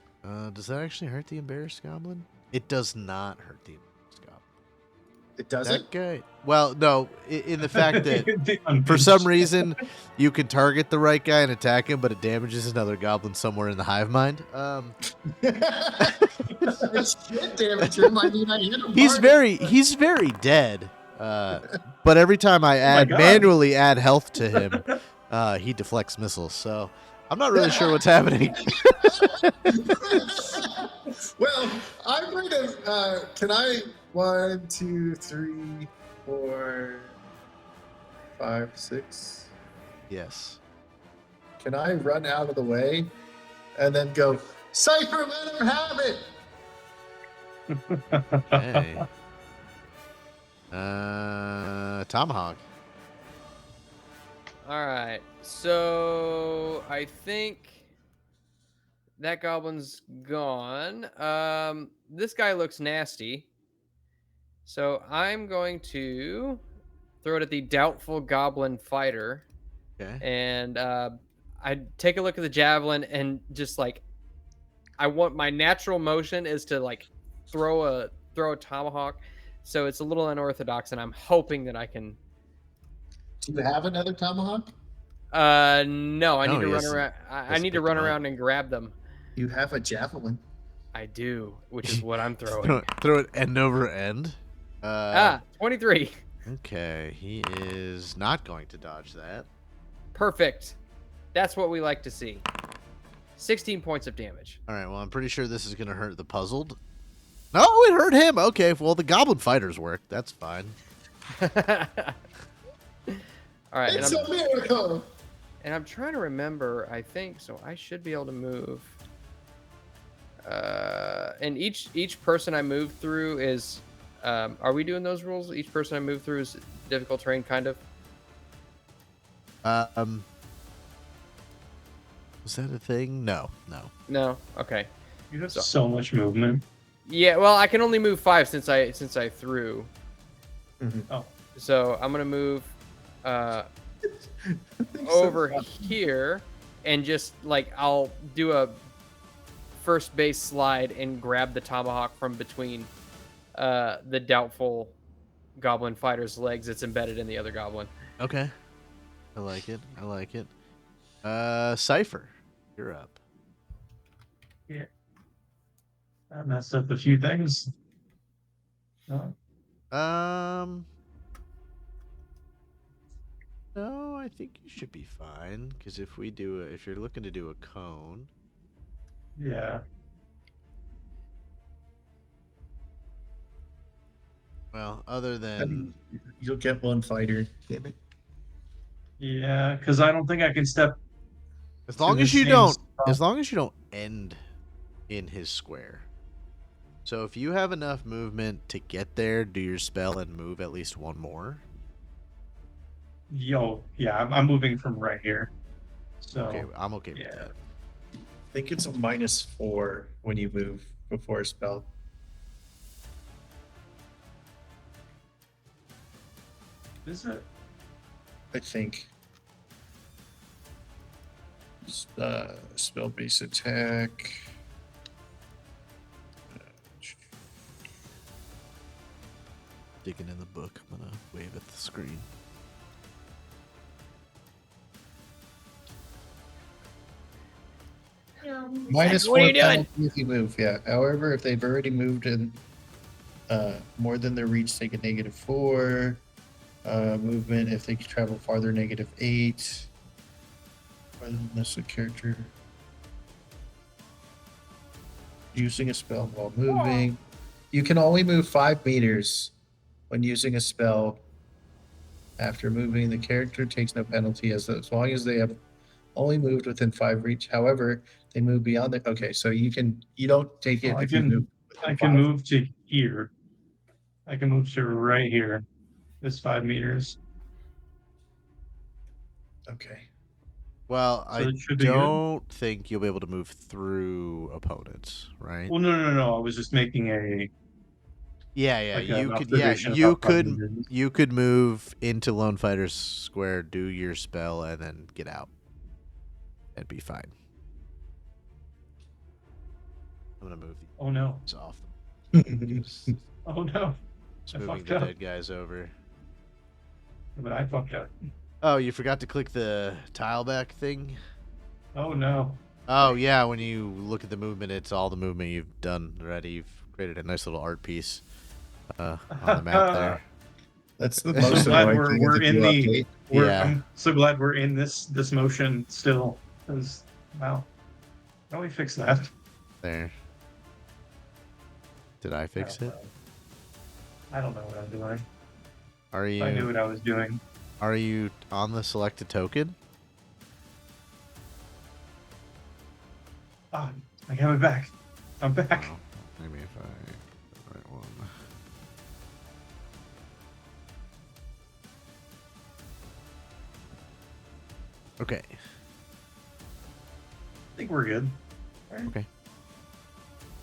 Does that actually hurt the embarrassed goblin? It does not hurt the embarrassed goblin. It doesn't? That guy. Well, no, in the fact that The for some unhinged. reason you can target the right guy and attack him, but it damages another goblin somewhere in the hive mind. It's shit damage him. I mean, I hit him He's hard. he's very dead. But every time I Oh my God. manually add health to him, he deflects missiles. So I'm not really sure what's happening. Well, I'm going to. Can I? 1, 2, 3, 4, 5, 6. Yes. Can I run out of the way and then go, Cypher, let him have it? Hey. Tomahawk. All right. So I think that goblin's gone. This guy looks nasty. So I'm going to throw it at the doubtful goblin fighter. Okay. And I take a look at the javelin and just like, I want my natural motion is to like throw a tomahawk. So it's a little unorthodox, and I'm hoping that I can. Do you have another tomahawk? No, I No, need to he run hasn't- around. I hasn't need to picked run them up. around and grab them. You have a javelin. I do, which is what I'm throwing. Throw it end over end. 23. Okay, he is not going to dodge that. Perfect. That's what we like to see. 16 points of damage. All right, well, I'm pretty sure this is going to hurt the puzzled. No, it hurt him. Okay, well, the goblin fighters work. That's fine. All right, It's a miracle. and I'm trying to remember. I think so. I should be able to move. And each person I move through is. Are we doing those rules? Each person I move through is difficult terrain, kind of. Was that a thing? No. No. Okay. You have so much movement. Yeah. Well, I can only move 5 since I threw. Mhm. Oh. So I'm gonna move over here and just like I'll do a first base slide and grab the tomahawk from between the doubtful goblin fighter's legs that's embedded in the other goblin. Okay. I like it. Cypher, you're up. I messed up a few things. Oh, No, I think you should be fine. Because if you're looking to do a cone, yeah. well, other I than mean, you'll get one fighter. Damn it. Yeah, because I don't think I can step. as long the as you same don't, spot. as long as you don't end in his square. So if you have enough movement to get there, do your spell and move at least one more. Yeah, I'm moving from right here. So Okay, I'm okay with yeah. that. I think it's a -4 when you move before a spell. Is it? I think. Spell base attack. Digging in the book, I'm gonna wave at the screen. -4 what are you doing? penalty if you move, yeah. However, if they've already moved in more than their reach, take a -4. Movement, if they travel farther, -8. Rather than this, a character using a spell while moving. You can only move 5 meters when using a spell. After moving, the character takes no penalty as long as they have only moved within 5 reach. However, they move beyond it. Okay, so you don't take it Well, if you move. I within can 5. move to here. I can move to right here. This 5 meters. Okay. Well, So I it should be good. don't think you'll be able to move through opponents, right? Well, no. I was just making a Yeah, like you an could. observation You about 5 could. meters. You could move into Lone Fighter's Square, do your spell, and then get out. That'd be fine. I'm gonna move Oh no. these off. Oh no. Just I moving fucked the up. dead guys over. But I fucked up. Oh, you forgot to click the tile back thing? Oh no. Oh, yeah, when you look at the movement, it's all the movement you've done already. You've created a nice little art piece on the map there. That's the I'm so most glad annoying we're thing we're of the in new the update. Yeah. I'm so glad we're in this motion still. 'Cause, wow. How do we fix that? There. Did I fix it? I don't know what I'm doing. Are If I knew you what I was doing. on the selected token? Ah, I have it back. I'm back. Oh, maybe if I the right one. Okay. I think we're good. All right. Okay.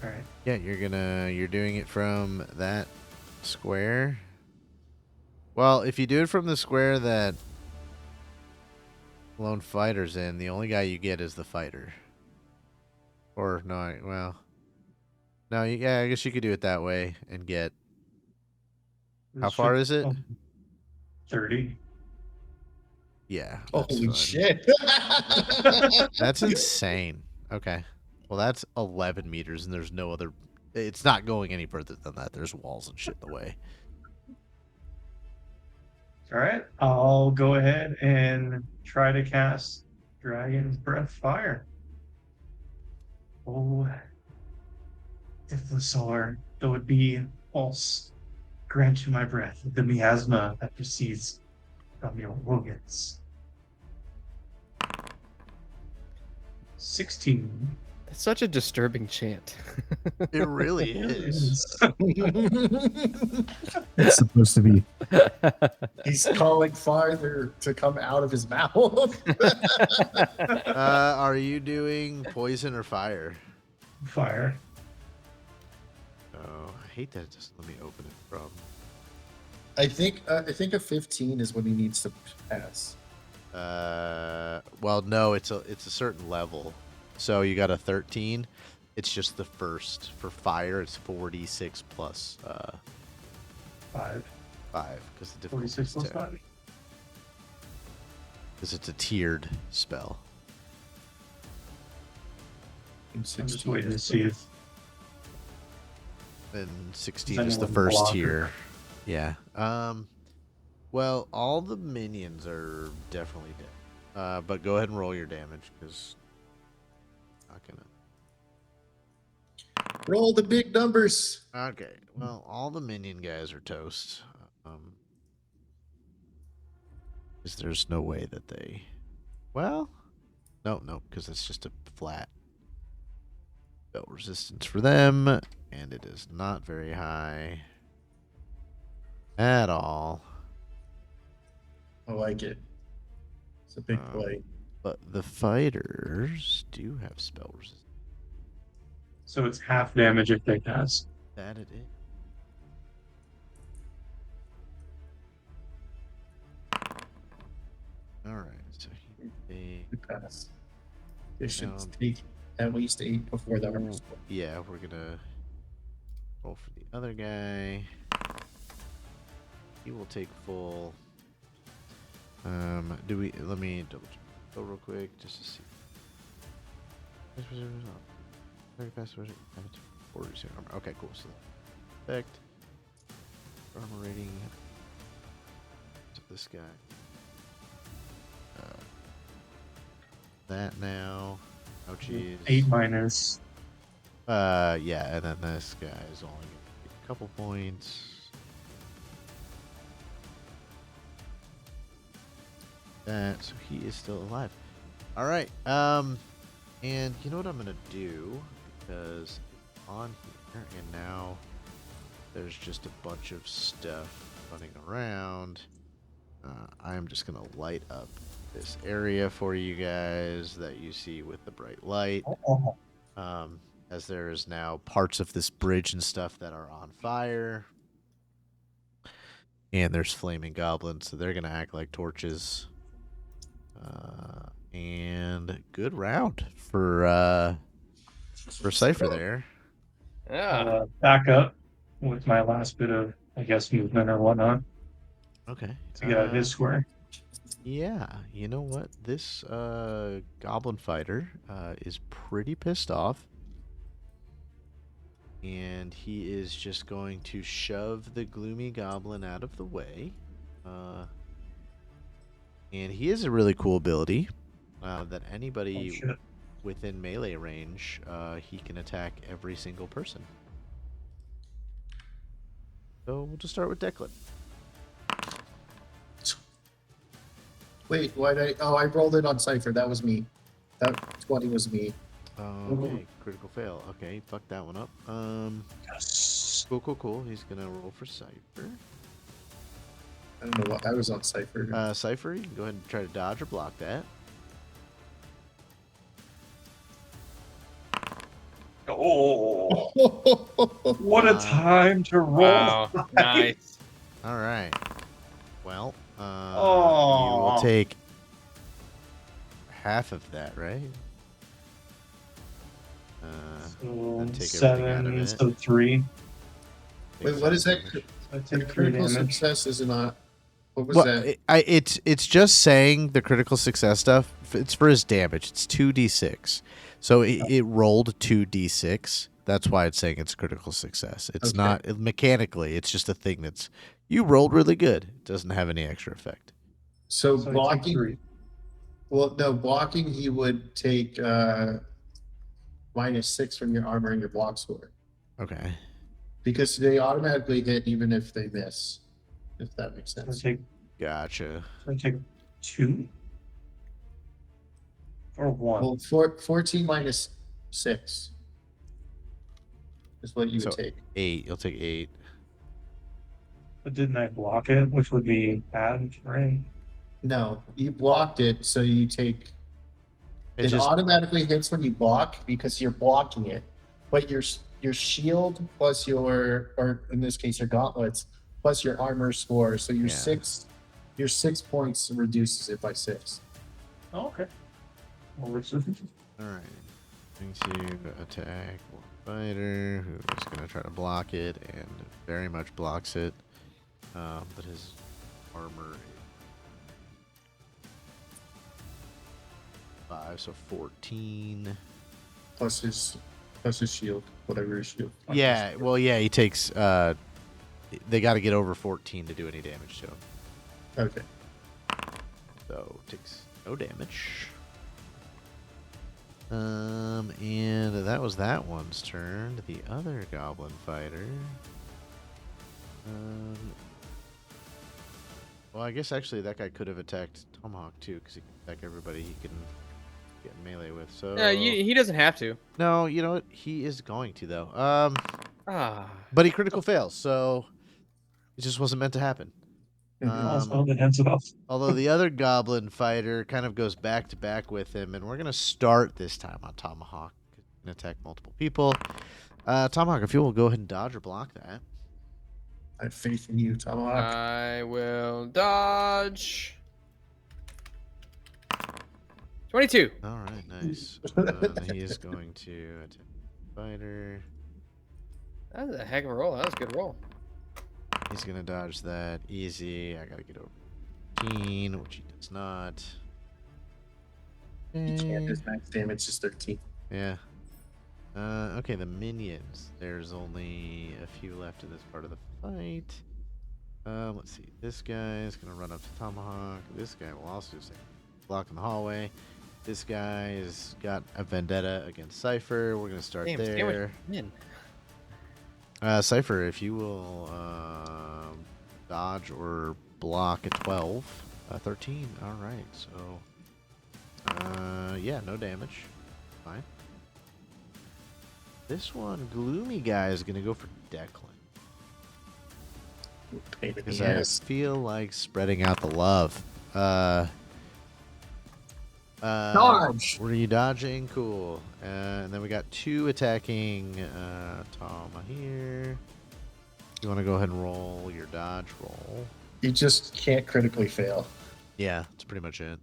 All right. Yeah, you're doing it from that square. Well, if you do it from the square that Lone Fighter's in, the only guy you get is the fighter. Or no, no, yeah, I guess you could do it that way and get. How This far should- is it? 30. Yeah. That's Holy fine. shit! That's insane. Okay. Well, that's 11 meters, and there's no other. It's not going any further than that. There's walls and shit in the way. All right. I'll go ahead and try to cast Dragon's Breath Fire. Oh, if the solar, though it be false, grant to my breath the miasma that proceeds from your organs. 16. That's such a disturbing chant. It really is. It's supposed to be. He's calling farther to come out of his mouth. Are you doing poison or fire? Fire. Oh, I hate that it doesn't let me open it from. I think a 15 is what he needs to pass. Well, no, it's a certain level. So you got a 13. It's just the first. For fire, it's 46 plus 5. 5 because the difficulty 46 is plus 10. 5. Because it's a tiered spell. I'm just waiting to see if And 16 Is is the anyone first blocker? tier. Yeah. Well, all the minions are definitely dead. But go ahead and roll your damage because not gonna. Roll the big numbers. Okay. Well, all the minion guys are toast. 'Cause there's no way that they. Well, no, because it's just a flat spell resistance for them, and it is not very high at all. I like it. It's a big Um, play. But the fighters do have spell resistance. so it's half damage if they pass. That it is. All right. So he Good pass. They should Um, take at least 8 before the armor. yeah, we're gonna roll for the other guy. He will take full. Do we? Let me double check. Go real quick just to see. Very fast. 40 armor. Okay, cool. So effect. Armor rating. So this guy. That now. Oh geez. 8 minus. Yeah, and then this guy is only gonna get a couple points. That so he is still alive. All right. And you know what I'm gonna do because it's on here, and now there's just a bunch of stuff running around. I'm just gonna light up this area for you guys that you see with the bright light. Oh, As there is now parts of this bridge and stuff that are on fire. And there's flaming goblins, so they're going to act like torches. And good round for Cypher there. Yeah. back up with my last bit of I guess, movement or whatnot Okay. to get out of his square. Yeah, you know what? This goblin fighter is pretty pissed off. And he is just going to shove the gloomy goblin out of the way. And he has a really cool ability that Oh, anybody shit. within melee range, he can attack every single person. So we'll just start with Declan. Wait, why did I rolled it on Cypher. That was me. That 20 was me. Okay, critical fail. Okay, fuck that one up. Yes. Cool. He's gonna roll for Cypher. I don't know what I was on Cypher. Cypher, you can go ahead and try to dodge or block that. Oh, what a time to roll! Wow, nice. All right. Well, you Oh. will take half of that, right? So then take everything out of 7, it. so 3. Wait, what is that? I The take 3 critical damage. success is not. What was Well, that? it's just saying the critical success stuff. It's for his damage. It's 2d6. So it rolled 2d6. That's why it's saying it's critical success. It's Okay. not mechanically. It's just a thing that's you rolled really good. It doesn't have any extra effect. So So I take blocking. 3. Well, no, blocking. He would take -6 from your armor and your block score Okay. because they automatically hit even if they miss. If that makes So I sense. take, Gotcha. so I take 2 or 1. Well, 14 -6 is what you would So- take. 8. You'll take 8. But didn't I block it, which would be bad, right? No, you blocked it, so you take. It It just automatically hits when you block because you're blocking it, but your shield plus or in this case your gauntlets plus your armor score, so your Yeah. 6 points reduces it by 6. Oh, okay. Well, resistance. all right. Going to attack one fighter who's going to try to block it and very much blocks it. But his armor is 5, so 14. Plus his shield, whatever his shield. Yeah, well, yeah, he takes. They got to get over 14 to do any damage to him. Okay. So takes no damage. And that was that one's turn. The other goblin fighter. Well, I guess actually that guy could have attacked Tomahawk too, because he can attack everybody he can get in melee with. So He doesn't have to. no, you know what? He is going to though. Ah, But he critical fails, so it just wasn't meant to happen. Also, the heads off. Although the other goblin fighter kind of goes back to back with him, and we're gonna start this time on Tomahawk. Can attack multiple people. Tomahawk, if you will go ahead and dodge or block that. I have faith in you, Tomahawk. I will dodge. 22. All right, nice. He is going to attack the fighter. That was a heck of a roll. That was a good roll. He's gonna dodge that easy. I gotta get over 15, which he does not. He can't. His max damage is 13. Yeah. Okay, the minions. There's only a few left in this part of the fight. Let's see. This guy is gonna run up to Tomahawk. This guy will also say block in the hallway. This guy has got a vendetta against Cypher. We're gonna start Damn, there. in. Cypher, if you will dodge or block at 12. 13. All right. So, yeah, no damage. Fine. This one, gloomy guy, is gonna go for Declan. Pain in Because the I ass. feel like spreading out the love. Dodge! Were you dodging? Cool. And then we got 2 attacking Tama here. You want to go ahead and roll your dodge roll? You just can't critically fail. Yeah, that's pretty much it.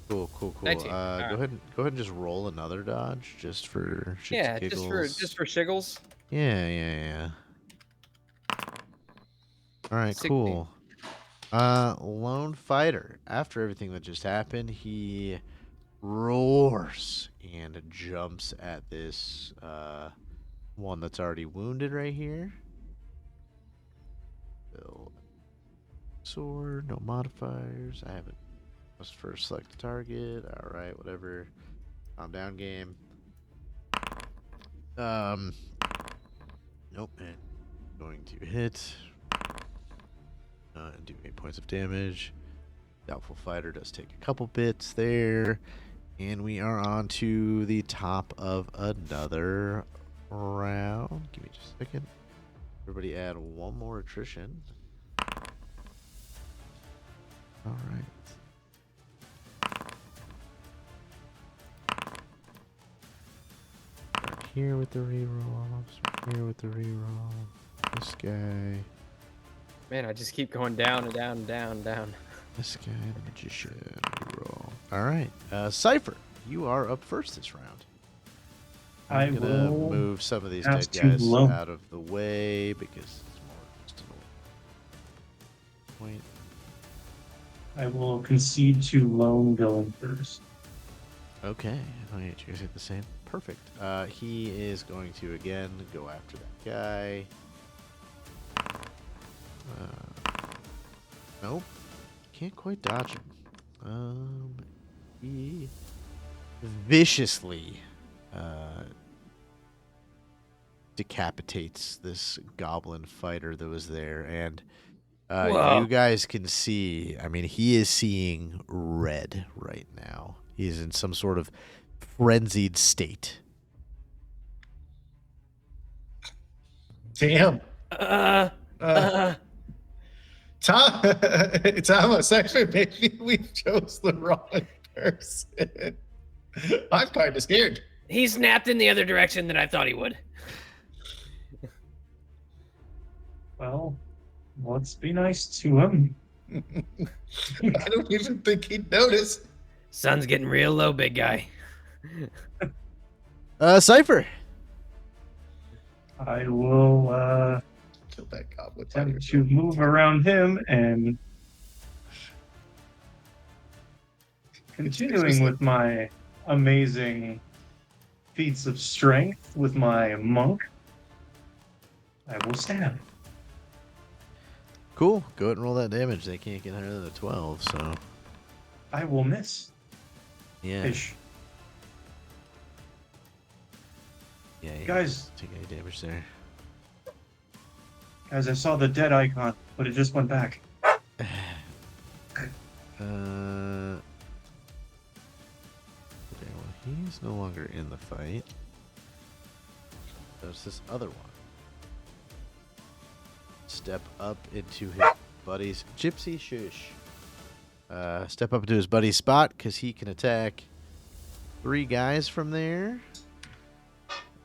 Cool. 19. Go ahead and just roll another dodge just for shits Yeah, and giggles. just for shiggles. Yeah. All right, 16. cool. Lone Fighter. After everything that just happened, he roars and jumps at this one that's already wounded right here. Sword, no modifiers. I haven't. Must first select the target. All right, whatever. Calm down, game. Nope. And going to hit. And do 8 points of damage. Doubtful Fighter does take a couple bits there. And we are on to the top of another round. Give me just a second. Everybody add one more attrition. All right. Start here with the reroll. Start here with the reroll. This guy. Man, I just keep going down and down and down and down. This guy, the magician. Reroll. All right. Cypher, you are up first this round. I'm I gonna will move some of these ask dead to guys low. out of the way because it's more just a point. I will concede to lone villain first. Okay. Oh, yeah, you guys hit the same. Perfect. He is going to again go after that guy. Nope. Can't quite dodge him. He viciously decapitates this goblin fighter that was there, and Whoa. you guys can see. I mean, he is seeing red right now. He is in some sort of frenzied state. Damn. Uh, Tom, Thomas, actually, maybe we chose the wrong person. I'm kind of scared. he snapped in the other direction than I thought he would. Well, let's be nice to him. I don't even think he'd notice. Sun's getting real low, big guy. Cypher. I will Kill that goblin fighter. attempt to move around him and continuing with my amazing feats of strength with my monk. I will stab. Cool. Go ahead and roll that damage. They can't get higher than a 12, so I will miss. yeah. Ish. Yeah, you Guys. don't take any damage there. Guys, I saw the dead icon, but it just went back. Okay, well, he's no longer in the fight. There's this other one. Step up into his buddy's gypsy shush. Step up into his buddy's spot because he can attack 3 guys from there.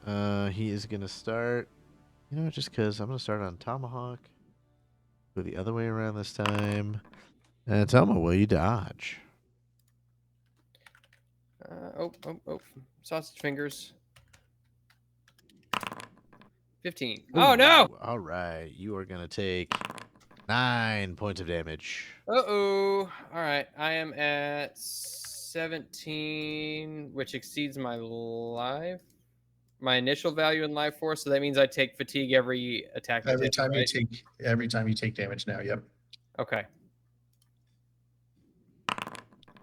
He is gonna start. You know, just because I'm gonna start on Tomahawk. Go the other way around this time. And Toma, will you dodge? Oh. Sausage fingers. 15. Oh, no! Ooh, all right, you are gonna take 9 points of damage. Uh-oh. All right. I am at 17, which exceeds my initial value in life force. So that means I take fatigue every attack. Every take, right? you take damage now. Yep. Okay.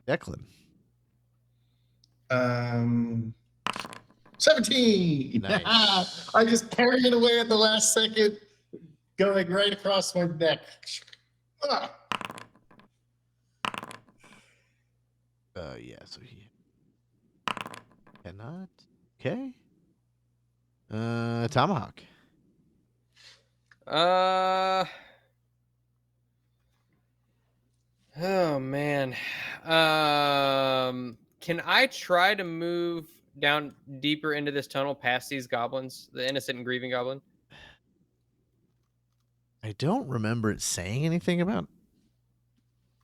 Declan. 17. Nice. I just carried it away at the last second, going right across my neck. Ah. Yeah, so he cannot. Okay. Tomahawk. Oh man. Can I try to move down deeper into this tunnel past these goblins, the innocent and grieving goblin? I don't remember it saying anything about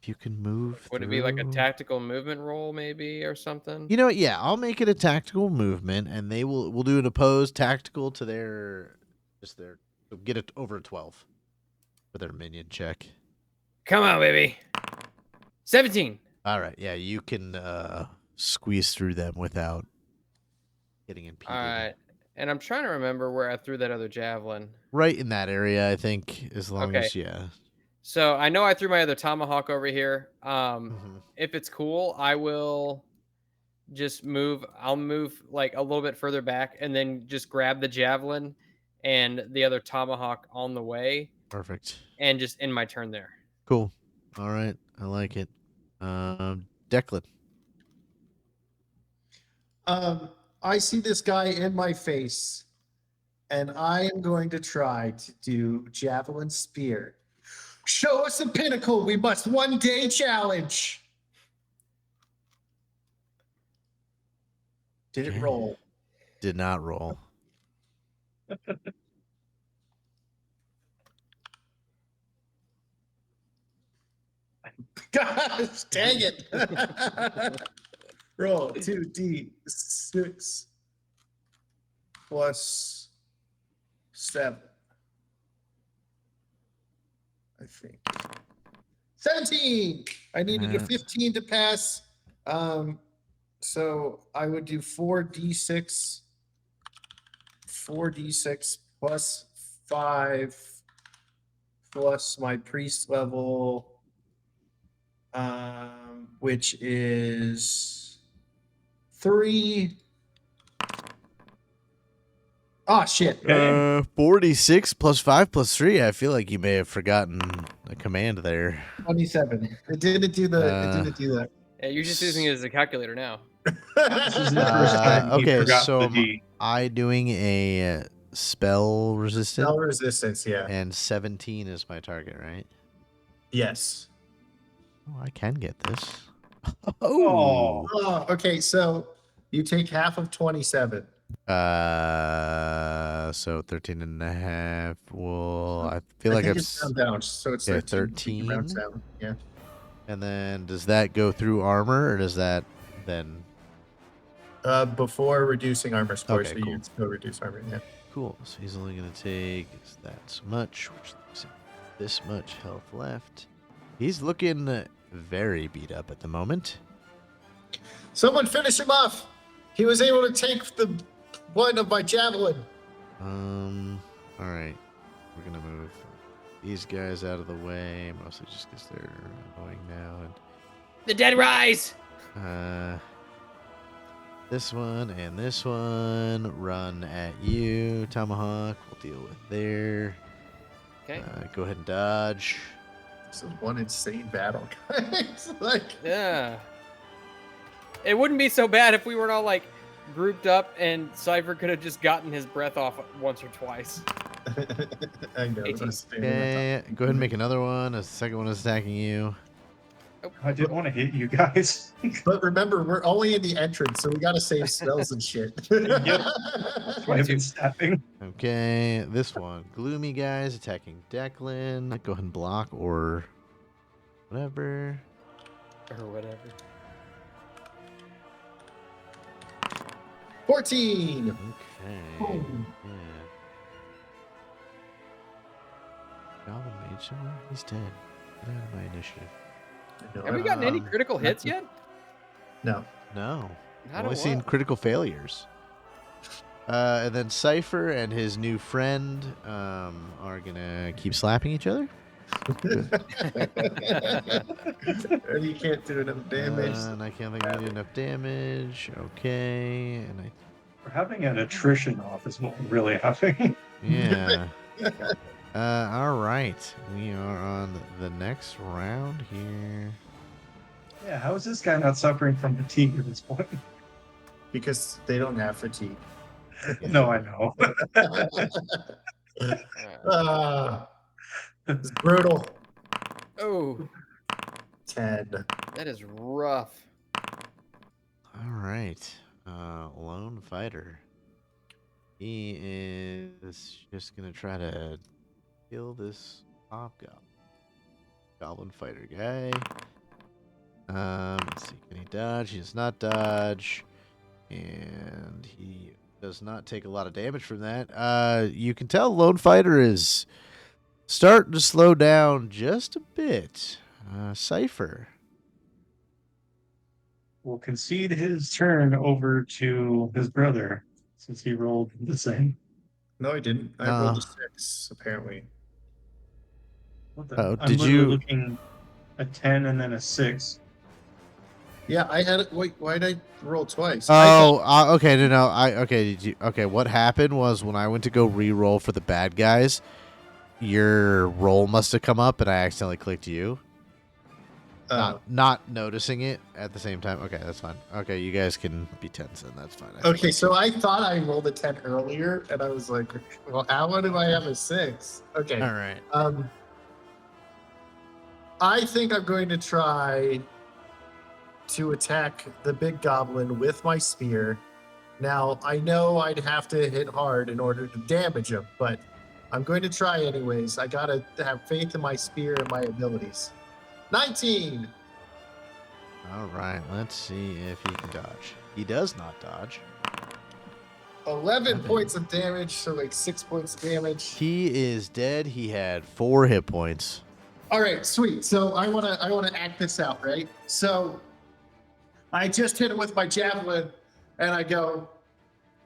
if you can move. Would it be like a through. tactical movement roll, maybe, or something? You know what? Yeah, I'll make it a tactical movement, and we'll do an opposed tactical to their so get it over a 12 with their minion check. Come on, baby. 17. All right, yeah, you can squeeze through them without getting impeded. All right. And I'm trying to remember where I threw that other javelin. Right in that area, I think, as long Okay. as, yeah. So I know I threw my other tomahawk over here. Mhm. If it's cool, I will just move. I'll move like a little bit further back and then just grab the javelin and the other tomahawk on the way Perfect. and just end my turn there. Cool. All right, I like it. Declan. I see this guy in my face, and I am going to try to do javelin spear. Show us a pinnacle we must one day challenge. Did it Okay. roll? Did not roll. Gosh, dang it. Roll 2d6 plus 7. I think. 17. I needed a 15 to pass. So I would do 4d6. 4d6 plus 5 plus my priest level, which is 3. Oh, shit. Okay. 46 plus 5 plus 3. I feel like you may have forgotten a command there. 27. It didn't do that. Yeah, you're just using it as a calculator now. This is the first time he Okay, forgot so the am D. I doing a spell resistant? Spell resistance, yeah. And 17 is my target, right? Yes. Oh, I can get this. Oh. Oh, okay, so you take half of 27. So 13 and a half. Well, I feel like think I've. it's down, so it's Yeah, 13. You can round 13. down, yeah. And then does that go through armor, or does that then? Before reducing armor score, Okay, so you cool. can still reduce armor, yeah. Cool. So he's only going to take that much, which leaves him this much health left. He's looking very beat up at the moment. Someone finish him off! He was able to take the one of my javelin. All right. We're going to move these guys out of the way, mostly just because they're annoying now. The dead rise. And this one and this one run at you. Tomahawk, we'll deal with there. Okay. Go ahead and dodge. This is one insane battle, guys. Like, Yeah. It wouldn't be so bad if we weren't all like grouped up and Cypher could have just gotten his breath off once or twice. I know. 18. Okay, go ahead and make another one. A second one is attacking you. I didn't want to hit you guys. But remember, we're only in the entrance, so we gotta save spells and shit. Yep. That's why I've been snapping. Okay, this one. Gloomy guys attacking Declan. Go ahead and block or whatever. Or whatever. 14. Okay. Boom. Yeah. Goblin mage somewhere? He's dead. Get out of my initiative. Have we gotten any critical hits yet? No. No. Not I've only a seen lot. critical failures. And then Cypher and his new friend are gonna keep slapping each other. And you can't do enough damage. And I can't think I do enough damage. Okay, and We're having an attrition off is what we're really having. yeah. All right, we are on the next round here. Yeah, how is this guy not suffering from fatigue at this point? Because they don't have fatigue. No, I know. It's brutal. Oh, 10. that is rough. All right, lone fighter. He is just gonna try to kill this hobgoblin. Goblin fighter guy. Let's see, can he dodge? He does not dodge, and he does not take a lot of damage from that. You can tell lone fighter is Starting to slow down just a bit. Cypher. Will concede his turn over to his brother since he rolled the same. No, I didn't. I rolled a 6, apparently. What the? Oh, I'm did literally you- looking a 10 and then a 6. Yeah, I had it. Wait, why did I roll twice? Oh, okay. No. Okay. Did you? Okay. What happened was when I went to go re-roll for the bad guys, your roll must have come up, and I accidentally clicked you. Not noticing it at the same time. Okay, that's fine. Okay, you guys can be tense, and that's fine. Okay, so I thought I rolled a 10 earlier, and I was like, well, how do I have a 6? Okay. All right. I think I'm going to try to attack the big goblin with my spear. Now, I know I'd have to hit hard in order to damage him, but I'm going to try anyways. I gotta have faith in my spear and my abilities. 19! All right. Let's see if he can dodge. He does not dodge. 11 points of damage, so like 6 points of damage. He is dead. He had 4 hit points. All right, sweet. So I wanna act this out, right? So I just hit him with my javelin, and I go,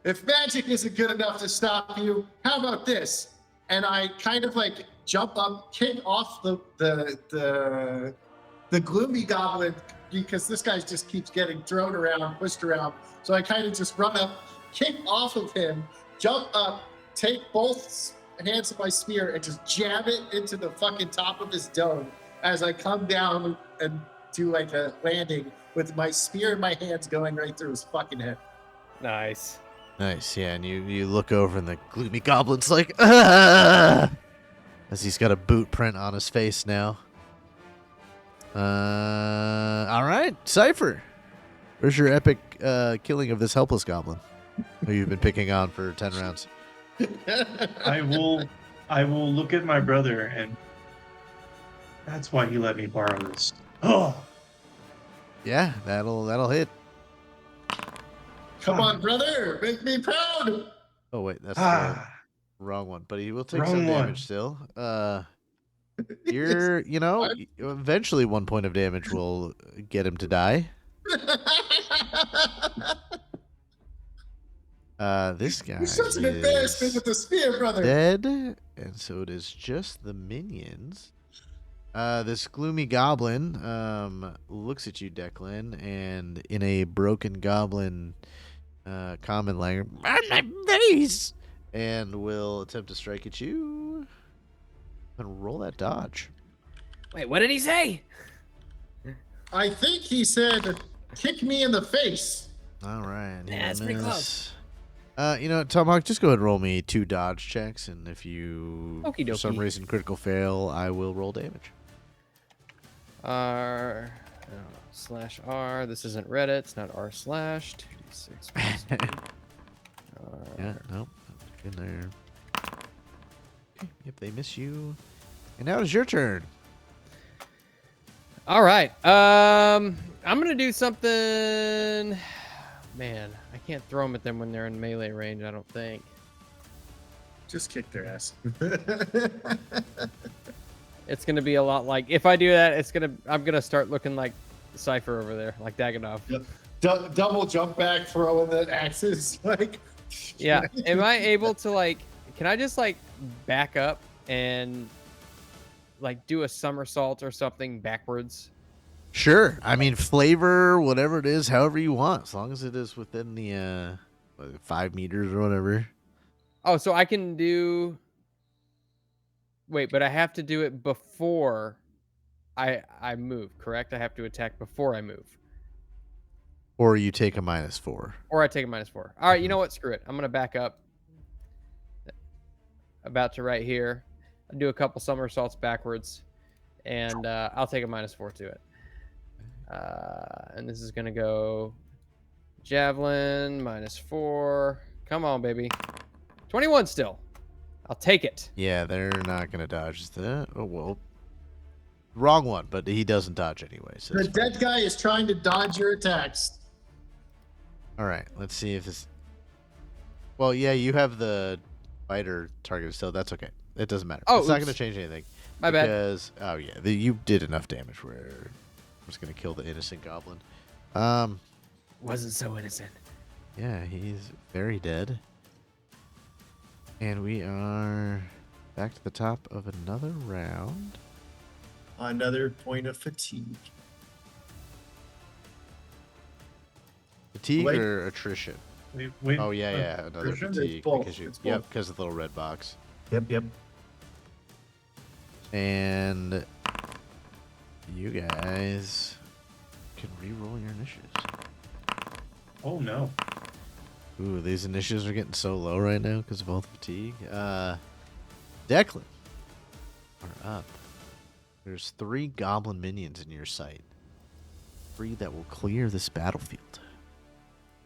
if magic isn't good enough to stop you, how about this? And I kind of like jump up, kick off the gloomy goblin, because this guy just keeps getting thrown around, pushed around. So I kind of just run up, kick off of him, jump up, take both hands of my spear, and just jab it into the fucking top of his dome as I come down and do like a landing with my spear in my hands going right through his fucking head. Nice. Nice. Yeah, and you look over, and the gloomy goblin's like, ah! As he's got a boot print on his face now. All right, Cypher. Where's your epic killing of this helpless goblin who you've been picking on for 10 rounds? I will look at my brother, and that's why he let me borrow this. Oh, Yeah, that'll hit. Come on, brother, make me proud. Oh wait, that's the wrong one. But he will take some Wrong one. damage still. Eventually 1 point of damage will get him to die. This guy You're such an is embarrassment with the spear, brother. dead, and so it is just the minions. This gloomy goblin looks at you, Declan, and in a broken goblin common language, on my face, and will attempt to strike at you. And roll that dodge. Wait, what did he say? I think he said, kick me in the face. All right. Yeah, that's pretty close. Tomahawk, just go ahead and roll me 2 dodge checks, and if you, Okie for some dokie. reason, critical fail, I will roll damage. R/R. This isn't Reddit. It's not R/. 2d6 plus Yeah, nope. In there. Okay, yep, they miss you. And now it's your turn. All right. I'm gonna do something. Man, I can't throw them at them when they're in melee range. I don't think. Just kick their ass. It's gonna be a lot like if I do that. I'm gonna start looking like Cypher over there, like Daganov. Double jump back, throwing the axes. Like, Yeah. Am I able to like? Can I just like back up and like do a somersault or something backwards? Sure. I mean, flavor, whatever it is, however you want, as long as it is within the 5 meters or whatever. Oh, so I can do. Wait, but I have to do it before I move, correct? I have to attack before I move. Or you take a -4. Or I take a -4. All right, you know what? Screw it. I'm going to back up. About to right here. I'll do a couple somersaults backwards. And I'll take a -4 to it. And this is going to go javelin, -4. Come on, baby. 21 still. I'll take it. Yeah, they're not going to dodge that. Oh, well. Wrong one, but he doesn't dodge anyway. So the it's fine. dead guy is trying to dodge your attacks. All right, let's see if this. Well, yeah, you have the fighter target still. That's okay. It doesn't matter. Oh, it's not going to oops. change anything. My bad. Because, oh yeah, you did enough damage where I was going to kill the innocent goblin. Wasn't so innocent. Yeah, he's very dead. And we are back to the top of another round. Another point of fatigue. Fatigue Wait. or attrition? Wait, Oh yeah, another attrition? fatigue It's both. because It's yep, both. because of the little red box. Yep. And you guys can re-roll your initiatives. Oh no. Ooh, these initiatives are getting so low right now because of all the fatigue. Declan are up. There's 3 goblin minions in your sight. 3 that will clear this battlefield.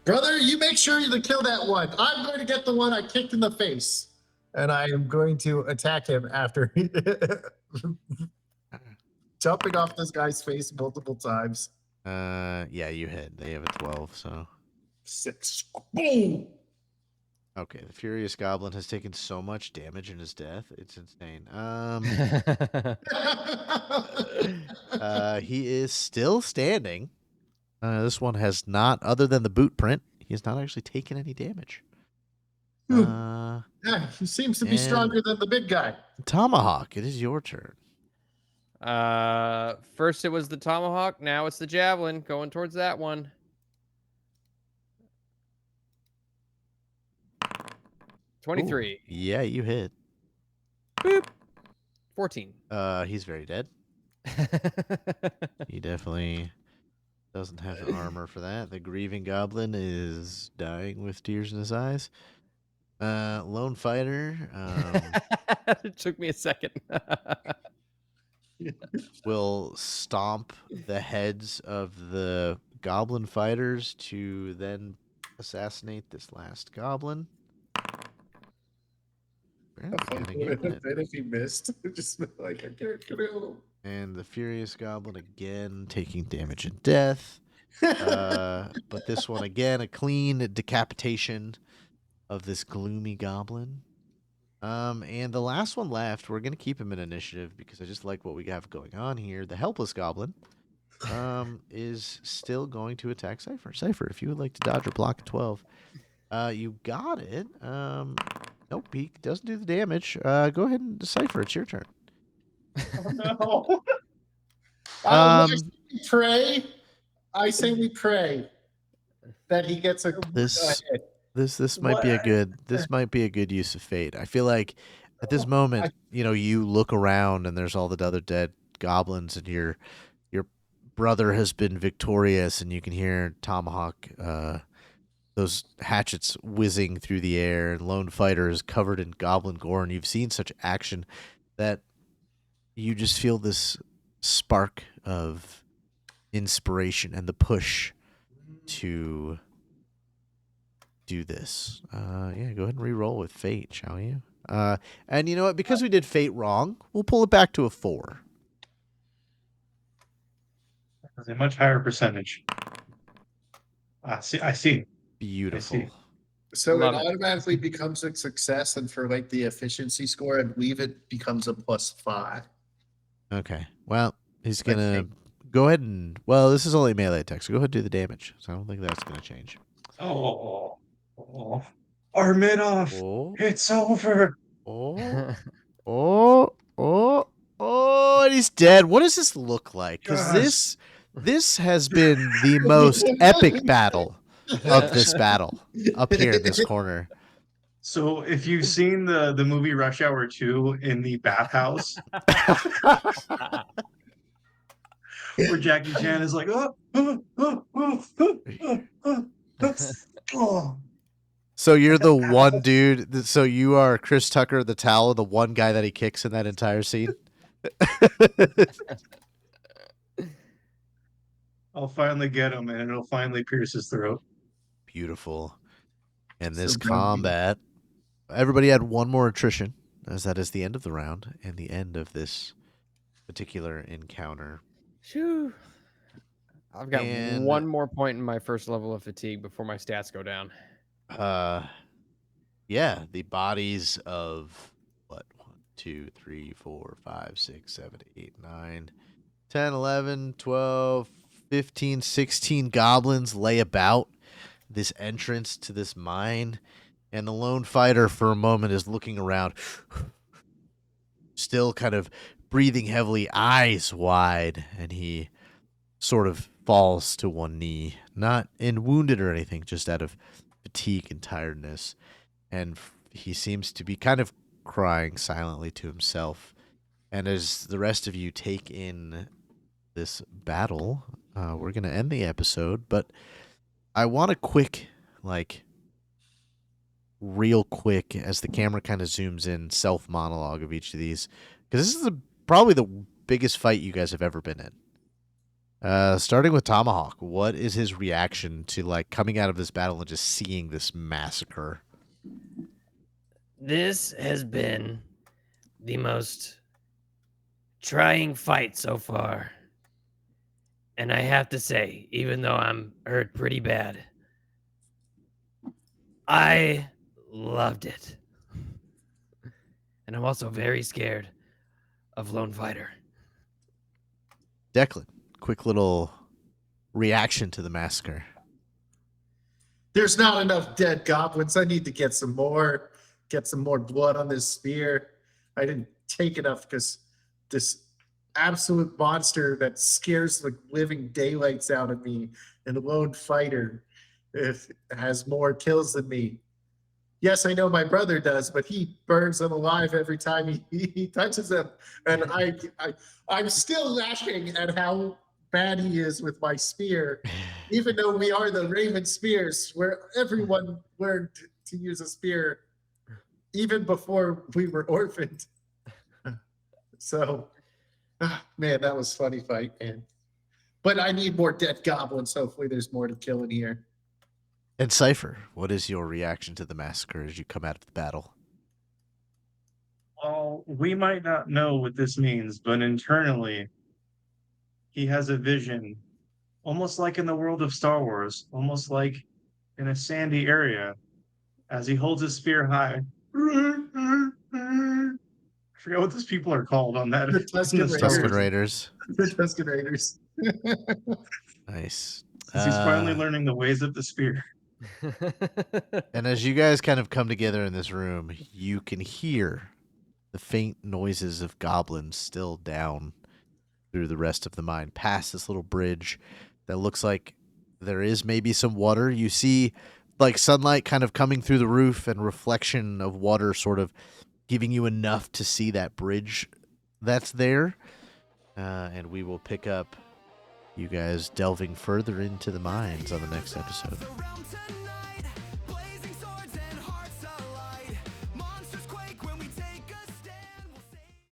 Brother, you make sure you kill that one. I'm going to get the one I kicked in the face. And I am going to attack him after jumping off this guy's face multiple times. Yeah, you hit. They have a 12, so 6. Boom! okay. The furious goblin has taken so much damage in his death, it's insane. He is still standing. This one has not, other than the boot print, he has not actually taken any damage. Yeah, he seems to be and- stronger than the big guy. Tomahawk, it is your turn. First it was the tomahawk. Now it's the javelin. Going towards that one. Ooh, 23. yeah, you hit. 14. He's very dead. He definitely doesn't have armor for that. The grieving goblin is dying with tears in his eyes. Lone fighter It took me a second. will stomp the heads of the goblin fighters to then assassinate this last goblin. Apparently gonna get it. If he missed, just like I can't kill And the furious goblin again taking damage and death. But this one again, a clean decapitation of this gloomy goblin. And the last one left, we're gonna keep him in initiative because I just like what we have going on here. The helpless goblin, is still going to attack Cypher. Cypher, if you would like to dodge or block a 12, you got it. Nope, he doesn't do the damage. Go ahead and Cypher. It's your turn. Oh no. we pray. I say we pray that he gets a This hit. this might be a good use of fate. I feel like at this moment, you look around and there's all the other dead goblins, and your brother has been victorious, and you can hear Tomahawk, those hatchets whizzing through the air, and Lone Fighter is covered in goblin gore, and you've seen such action that you just feel this spark of inspiration and the push to do this. Yeah, go ahead and re-roll with fate, shall you? And you know what? Because we did fate wrong, we'll pull it back to a 4. That's a much higher percentage. I see. Beautiful. So Love it it. automatically becomes a success, and for like the efficiency score, I believe it becomes a +5. Okay. Well, he's Let's gonna go ahead and this is only melee attack, so go ahead and do the damage. So I don't think that's gonna change. Oh. Arminoff, Oh, it's over. oh, oh, and he's dead. What does this look like? Because Gosh. this has been the most epic battle of this battle up here in this corner. So if you've seen the movie Rush Hour 2 in the bathhouse, where Jackie Chan is like, oh. So you're the one dude. So you are Chris Tucker, the towel, the one guy that he kicks in that entire scene. I'll finally get him, and it'll finally pierce his throat. Beautiful. And this So grounding. combat, everybody had one more attrition, as that is the end of the round and the end of this particular encounter. Shoo. I've got And- one more point in my first level of fatigue before my stats go down. Yeah, the bodies of 1, 2, 3, 4, 5, 6, 7, 8, 9, 10, 11, 12, 15, 16 goblins lay about this entrance to this mine. And the lone fighter, for a moment, is looking around, still kind of breathing heavily, eyes wide, and he sort of falls to one knee, not in wounded or anything, just out of fatigue and tiredness. And he seems to be kind of crying silently to himself. And as the rest of you take in this battle, we're going to end the episode, but I want a quick, real quick, as the camera kind of zooms in, self-monologue of each of these, because this is probably the biggest fight you guys have ever been in. Starting with Tomahawk, what is his reaction to coming out of this battle and just seeing this massacre? This has been the most trying fight so far. And I have to say, even though I'm hurt pretty bad, I loved it. And I'm also very scared of Lone Fighter. Declan, quick little reaction to the massacre. There's not enough dead goblins. I need to get some more blood on this spear. I didn't take enough because this absolute monster that scares the living daylights out of me, and the lone fighter has more kills than me. Yes, I know my brother does, but he burns them alive every time he touches them. And I'm still laughing at how bad he is with my spear, even though we are the Raven Spears, where everyone learned to use a spear even before we were orphaned. So, man, that was a funny fight, man. But I need more dead goblins. Hopefully there's more to kill in here. And Cypher, what is your reaction to the massacre as you come out of the battle? Well, we might not know what this means, but internally, he has a vision, almost like in the world of Star Wars, almost like in a sandy area, as he holds his spear high. I forget what those people are called on that. The Tusken in the Star Tusken Wars. Raiders. The Tusken Raiders. Nice. He's finally learning the ways of the spear. And as you guys kind of come together in this room, you can hear the faint noises of goblins still down through the rest of the mine, past this little bridge that looks like there is maybe some water. You see sunlight kind of coming through the roof and reflection of water sort of giving you enough to see that bridge that's there. And we will pick up you guys delving further into the mines on the next episode. Around tonight.